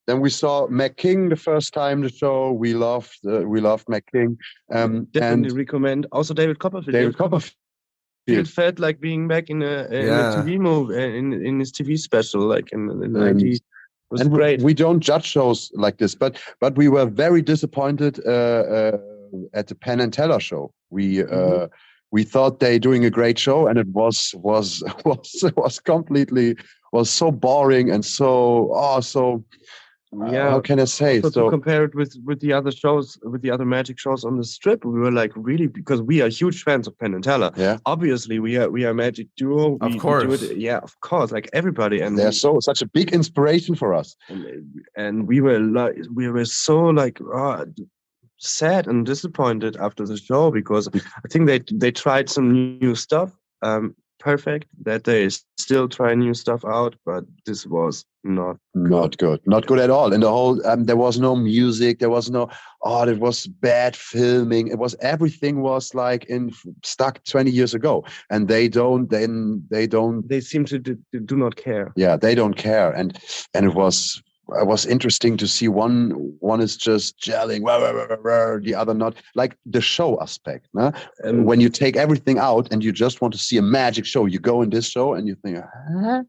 then we saw McKing the first time the show. We loved McKing. Definitely recommend. Also David Copperfield. It felt like being back in a TV movie, in his TV special, like in the 90s. was and great. we don't judge shows like this, but we were very disappointed at the Penn and Teller show. We thought they doing a great show, and it was completely so boring and so how can I say? Also to compare it with the other shows, with the other magic shows on the strip, we were like really, because we are huge fans of Penn and Teller. Yeah. Obviously, we are Magic Duo. Of course. We do it, yeah, of course, like everybody. And they're such a big inspiration for us. And we were so like sad and disappointed after the show, because I think they tried some new stuff. Perfect that they still try new stuff out, but this was not good at all. And the whole there was no music, there was no it was bad filming, everything was like stuck 20 years ago, and they seem to do not care. Yeah, they don't care. And it was interesting to see one is just gelling, the other not, like the show aspect. No? When you take everything out and you just want to see a magic show, you go in this show and you think, huh?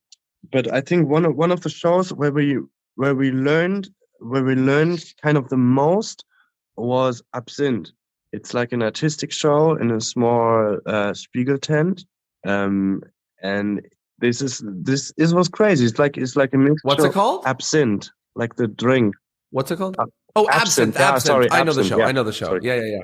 But I think one of the shows where we learned kind of the most was Absinthe. It's like an artistic show in a small Spiegel tent, and this was crazy. It's like a mixture. What's it called? Absinthe, like the drink. What's it called? Absinthe. Yeah, sorry, I know the Absinthe, show. yeah. I know the show. Sorry. Yeah.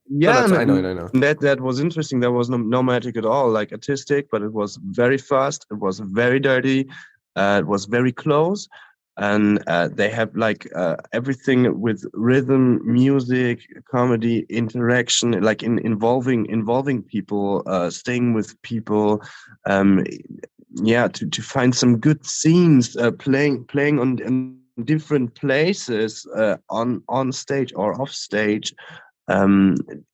Yeah, I know. That was interesting. There was no magic at all, like artistic, but it was very fast. It was very dirty. It was very close. And they have like everything with rhythm, music, comedy, interaction, like involving people, staying with people, to find some good scenes, playing on different places, on stage or off stage.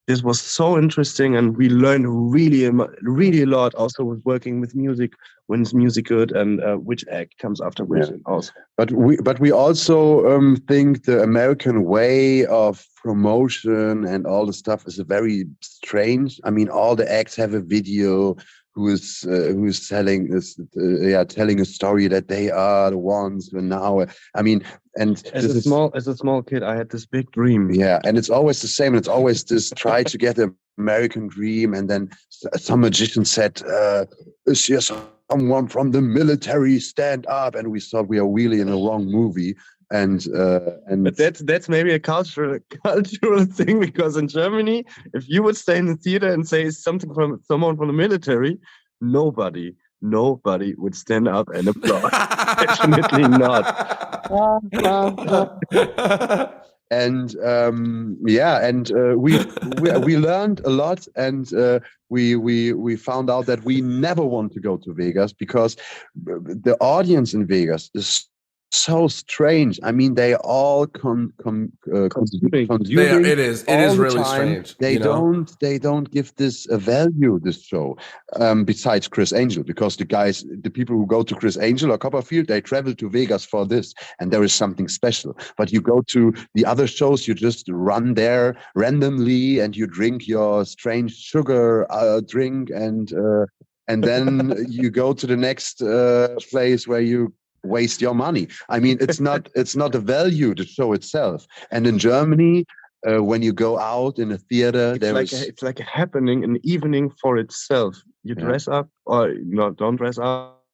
This was so interesting, and we learned really a lot also with working with music. When is music good, and which act comes after which. Yeah. Also, but we also think the American way of promotion and all the stuff is very strange. I mean, all the acts have a video who is telling a story that they are the ones. And now, I mean, and as a small kid, I had this big dream. Yeah, and it's always the same. And it's always this try to get the American dream. And then some magician said, "Is here someone from the military? Stand up!" And we thought we are really in a wrong movie. And but that's maybe a cultural thing, because in Germany, if you would stay in the theater and say something from someone from the military, nobody would stand up and applaud. Definitely not. And we learned a lot, and we found out that we never want to go to Vegas, because the audience in Vegas is so strange. I mean, they all consuming. It is really strange. They don't give this a value, this show. Besides Chris Angel, because the people who go to Chris Angel or Copperfield, they travel to Vegas for this, and there is something special. But you go to the other shows, you just run there randomly, and you drink your strange sugar drink, and then you go to the next place where you waste your money. I mean, it's not a value, the show itself. And in Germany, when you go out in a theater, it's like a happening, an evening for itself. You dress up, or don't dress up.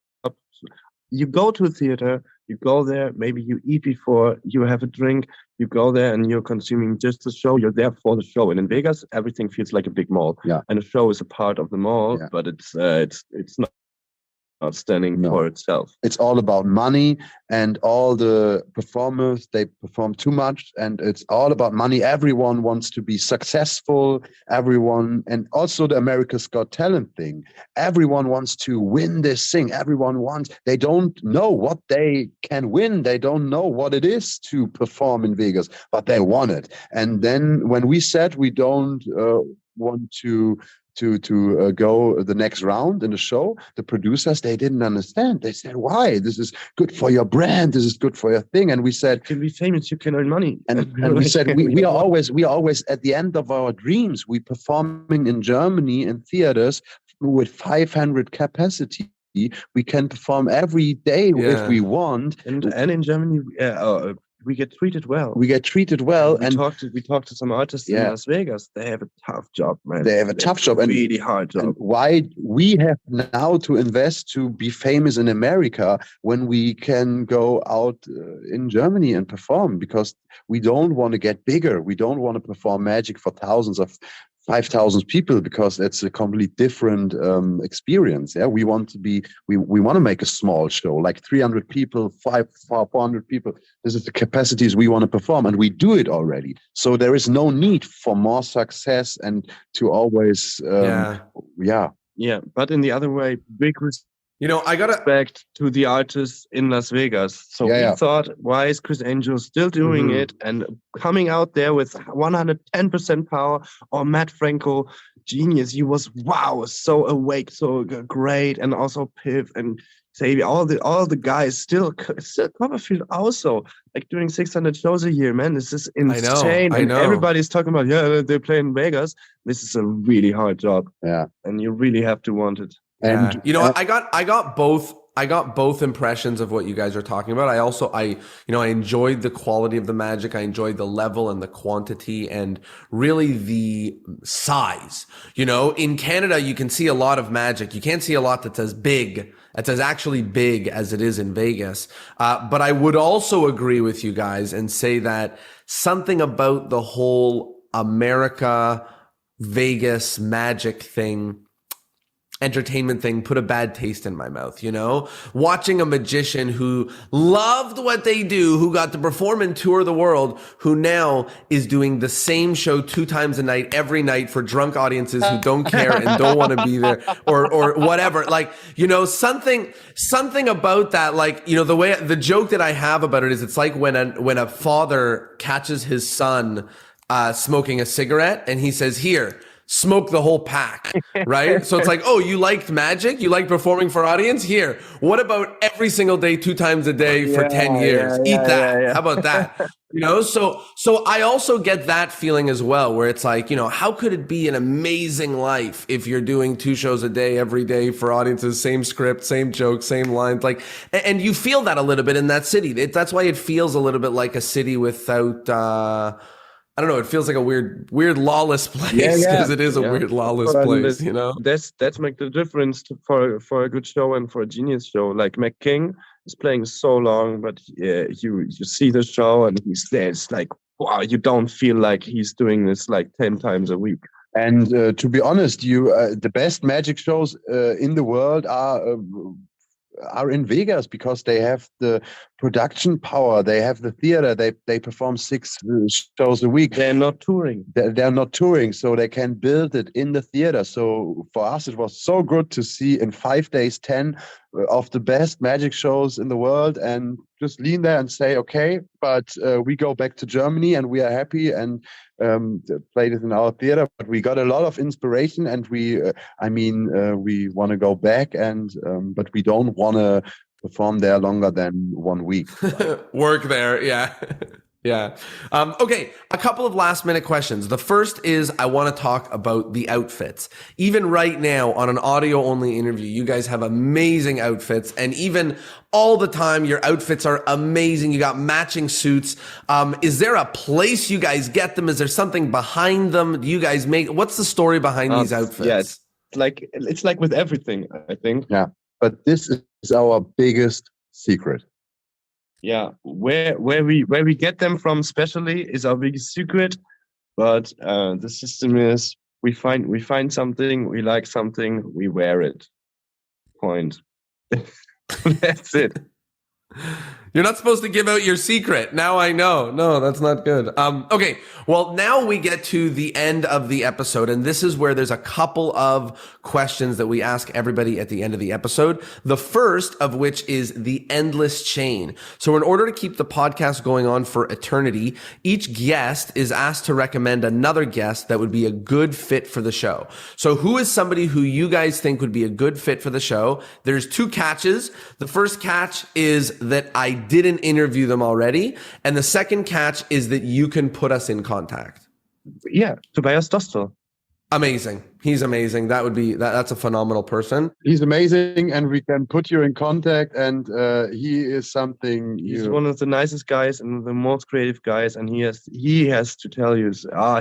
You go to a theater, you go there, maybe you eat before, you have a drink, you go there and you're consuming just the show. You're there for the show. And in Vegas, everything feels like a big mall. Yeah. And a show is a part of the mall, but it's not standing for itself. It's all about money, and all the performers, they perform too much, and it's all about money. Everyone wants to be successful, and also the America's Got Talent thing. Everyone wants to win this thing. They don't know what they can win. They don't know what it is to perform in Vegas, but they want it. And then when we said we don't want to go the next round in the show, the producers, they didn't understand. They said, "Why? This is good for your brand. This is good for your thing." And we said, "You can be famous. You can earn money." And we said, we are always at the end of our dreams. We performing in Germany in theaters with 500 capacity. we can perform every day if we want. And in Germany, we get treated well. We get treated well. And we talked to some artists in Las Vegas. They have a tough job, man. They have a tough job. And really hard job. And why we have now to invest to be famous in America when we can go out in Germany and perform, because we don't want to get bigger. We don't want to perform magic for thousands of 5,000 people, because it's a completely different experience. Yeah, we want to make a small show, like 300 people, 400 people. This is the capacities we want to perform, and we do it already. So there is no need for more success and to always, Yeah. But in the other way, big I got respect to the artists in Las Vegas. So we thought, why is Chris Angel still doing it and coming out there with 110% power? Or Matt Franco, genius. He was so awake, so great, and also Piv and say all the guys still Copperfield also like doing 600 shows a year, man. This is insane. I know. And everybody's talking about they play in Vegas. This is a really hard job. Yeah, and you really have to want it. And I got both impressions of what you guys are talking about. I enjoyed the quality of the magic. I enjoyed the level and the quantity and really the size. In Canada, you can see a lot of magic. You can't see a lot that's as actually big as it is in Vegas. But I would also agree with you guys and say that something about the whole America, Vegas magic thing, entertainment thing, put a bad taste in my mouth, watching a magician who loved what they do, who got to perform and tour the world, who now is doing the same show 2 times a night, every night for drunk audiences who don't care and don't want to be there or whatever. Like, something about that, like, the joke that I have about it is it's like when a father catches his son, smoking a cigarette and he says, "Here, smoke the whole pack," right? So it's like, oh, you liked magic? You like performing for audience? Here, what about every single day, 2 times a day for 10 years? Eat that. Yeah. How about that? So I also get that feeling as well, where it's like, how could it be an amazing life if you're doing 2 shows a day, every day for audiences, same script, same jokes, same lines, like, and you feel that a little bit in that city. That's why it feels a little bit like a city without, I don't know. It feels like a weird lawless place because it is a weird lawless place. That's make the difference for a good show and for a genius show. Like McKing is playing so long, but you see the show and he's there. It's like, wow, you don't feel like he's doing this like 10 times a week. And to be honest, the best magic shows in the world are in Vegas, because they have the production power, they have the theater, they perform 6 shows a week. They're not touring. They're not touring, so they can build it in the theater. So for us, it was so good to see in 5 days 10 of the best magic shows in the world, and just lean there and say, okay, but we go back to Germany and we are happy and played it in our theater. But we got a lot of inspiration, and we want to go back, and but we don't want to perform there longer than 1 week. Work there, yeah. Yeah. Okay, a couple of last minute questions. The first is I want to talk about the outfits. Even right now on an audio only interview, you guys have amazing outfits, and even all the time your outfits are amazing. You got matching suits. Is there a place you guys get them? Is there something behind them? Do you guys what's the story behind these outfits? Yeah, it's like with everything, I think. Yeah. But this is our biggest secret. Yeah, where we get them from especially is our biggest secret, but the system is we find something, we like something, we wear it. Point. That's it. You're not supposed to give out your secret. Now I know. No, that's not good. Okay. Well, now we get to the end of the episode, and this is where there's a couple of questions that we ask everybody at the end of the episode. The first of which is the endless chain. So in order to keep the podcast going on for eternity, each guest is asked to recommend another guest that would be a good fit for the show. So who is somebody who you guys think would be a good fit for the show? There's 2 catches. The first catch is that I didn't interview them already. And the second catch is that you can put us in contact. Yeah, Tobias Dostal. Amazing. He's amazing. That's a phenomenal person. He's amazing, and we can put you in contact. And he is something. He's one of the nicest guys and the most creative guys, and he has to tell you.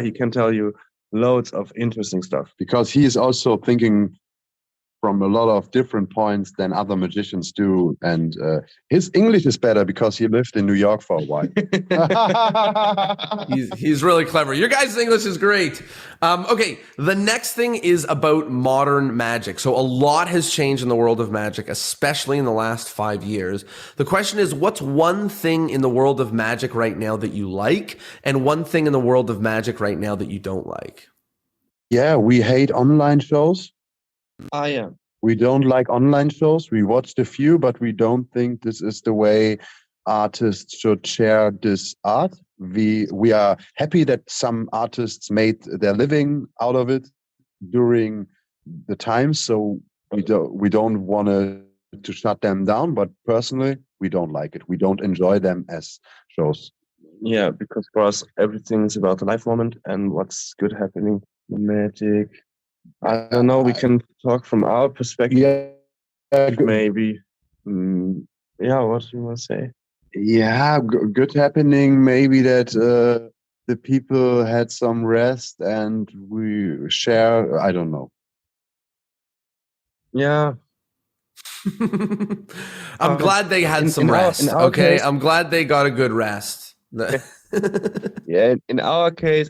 He can tell you loads of interesting stuff because he is also thinking from a lot of different points than other magicians do. And his English is better because he lived in New York for a while. He's really clever. Your guys' English is great. Okay, the next thing is about modern magic. So a lot has changed in the world of magic, especially in the last 5 years. The question is, what's one thing in the world of magic right now that you like, and one thing in the world of magic right now that you don't like? Yeah, we hate online shows. Yeah. We don't like online shows. We watched a few, but we don't think this is the way artists should share this art. We are happy that some artists made their living out of it during the time, so we don't want to shut them down. But personally, we don't like it. We don't enjoy them as shows. Yeah, because for us, everything is about the live moment and what's good happening in magic. I don't know. We can talk from our perspective, maybe. Yeah, what do you want to say? Yeah, good happening. Maybe that the people had some rest and we share. I don't know. Yeah. I'm glad they had some rest. Okay, I'm glad they got a good rest. Yeah, in our case,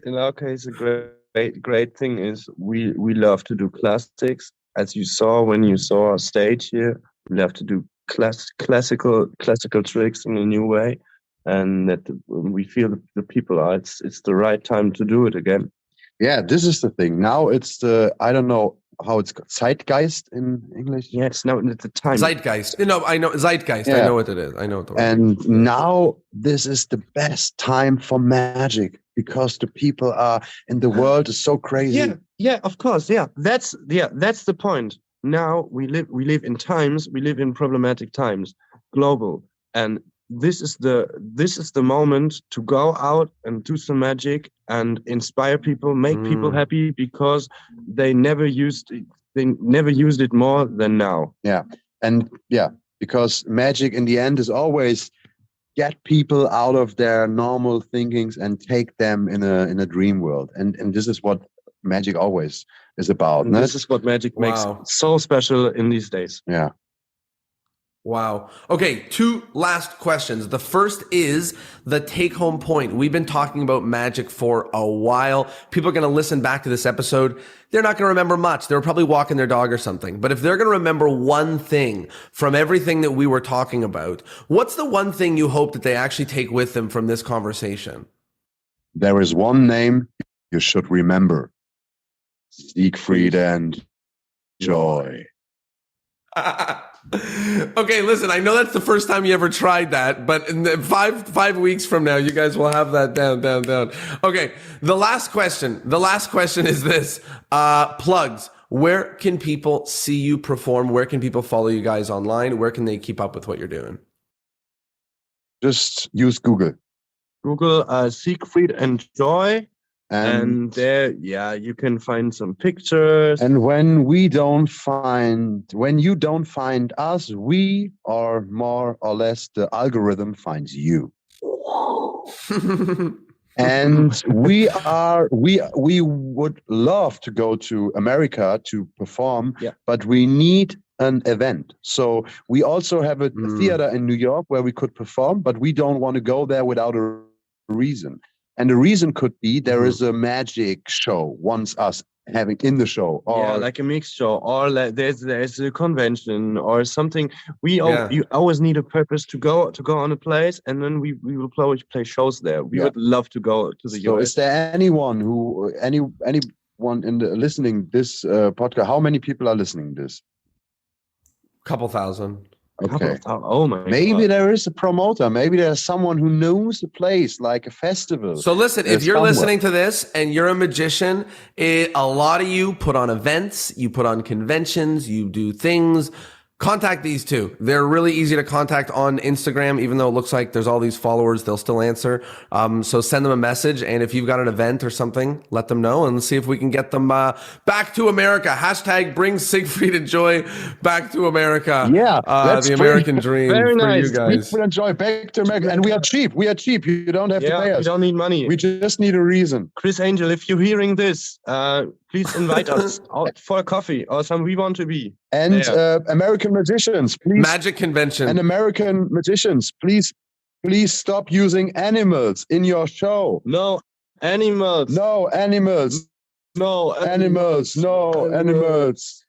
a great thing is we love to do classics. As you saw when you saw our stage here, we love to do classical tricks in a new way, and that we feel the people are. It's the right time to do it again. Yeah, this is the thing. Now it's the, I don't know how it's called, zeitgeist in English. Yeah, it's now the time. Zeitgeist. No, I know zeitgeist. Yeah. I know what it is. I know what the word And is. Now this is the best time for magic because the people are in the world is so crazy. Yeah, of course. Yeah, that's the point. Now we live in times. We live in problematic times, global, and this is the moment to go out and do some magic and inspire people, make people happy because they never used it more than now. Yeah, and because magic in the end is always get people out of their normal thinkings and take them in a dream world, and this is what magic always is about. This is what magic makes so special in these days. Yeah. Wow. Okay, 2 last questions. The first is the take-home point. We've been talking about magic for a while. People are going to listen back to this episode. They're not going to remember much. They were probably walking their dog or something. But if they're going to remember one thing from everything that we were talking about, what's the one thing you hope that they actually take with them from this conversation? There is one name you should remember. Siegfried and Joy. Okay, listen, I know that's the first time you ever tried that, but in the five weeks from now, you guys will have that down. Okay, the last question is this, plugs. Where can people see you perform? Where can people follow you guys online? Where can they keep up with what you're doing? Just use Google. Siegfried and Joy. And there, you can find some pictures. And when you don't find us, we are more or less the algorithm finds you. And we would love to go to America to perform, but we need an event. So we also have a theater in New York where we could perform, but we don't want to go there without a reason. And the reason could be there is a magic show wants us having in the show, or like a mixed show, or like there's a convention or something. You always need a purpose to go on a place, and then we will play shows there. We would love to go to the US. So is there anyone in the listening this podcast? How many people are listening this? Couple thousand. Okay. Oh my Maybe God. there is a promoter. Maybe there's someone who knows the place, like a festival. So listen, if you're listening to this and you're a magician, a lot of you put on events, you put on conventions, you do things. Contact these two. They're really easy to contact on Instagram, even though it looks like there's all these followers, they'll still answer. So send them a message. And if you've got an event or something, let them know and see if we can get them back to America. Hashtag bring Siegfried and Joy back to America. Yeah, the American dream Very for nice. you guys. Siegfried and Joy back to America. And we are cheap. We are cheap. You don't have to pay We us. don't need money. We just need a reason. Chris Angel, if you're hearing this, please invite us out for a coffee or some We Want to Be. And American magicians, please. Magic convention. And American magicians, please stop using animals in your show. No animals. No animals. No Animals. No animals.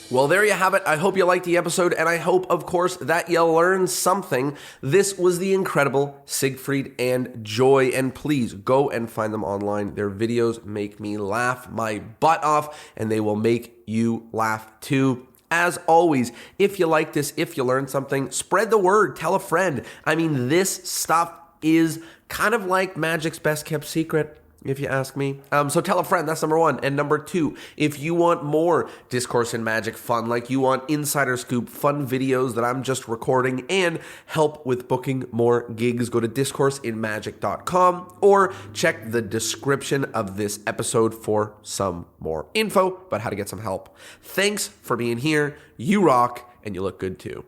Well, there you have it. I hope you liked the episode, and I hope, of course, that you learned something. This was the incredible Siegfried and Joy, and please go and find them online. Their videos make me laugh my butt off, and they will make you laugh too. As always, if you like this, if you learned something, spread the word, tell a friend. I mean, this stuff is kind of like magic's best kept secret, if you ask me. So tell a friend, that's number one. And number two, if you want more Discourse in Magic fun, like you want insider scoop, fun videos that I'm just recording, and help with booking more gigs, go to discourseinmagic.com or check the description of this episode for some more info about how to get some help. Thanks for being here. You rock, and you look good too.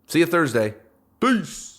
See you Thursday. Peace.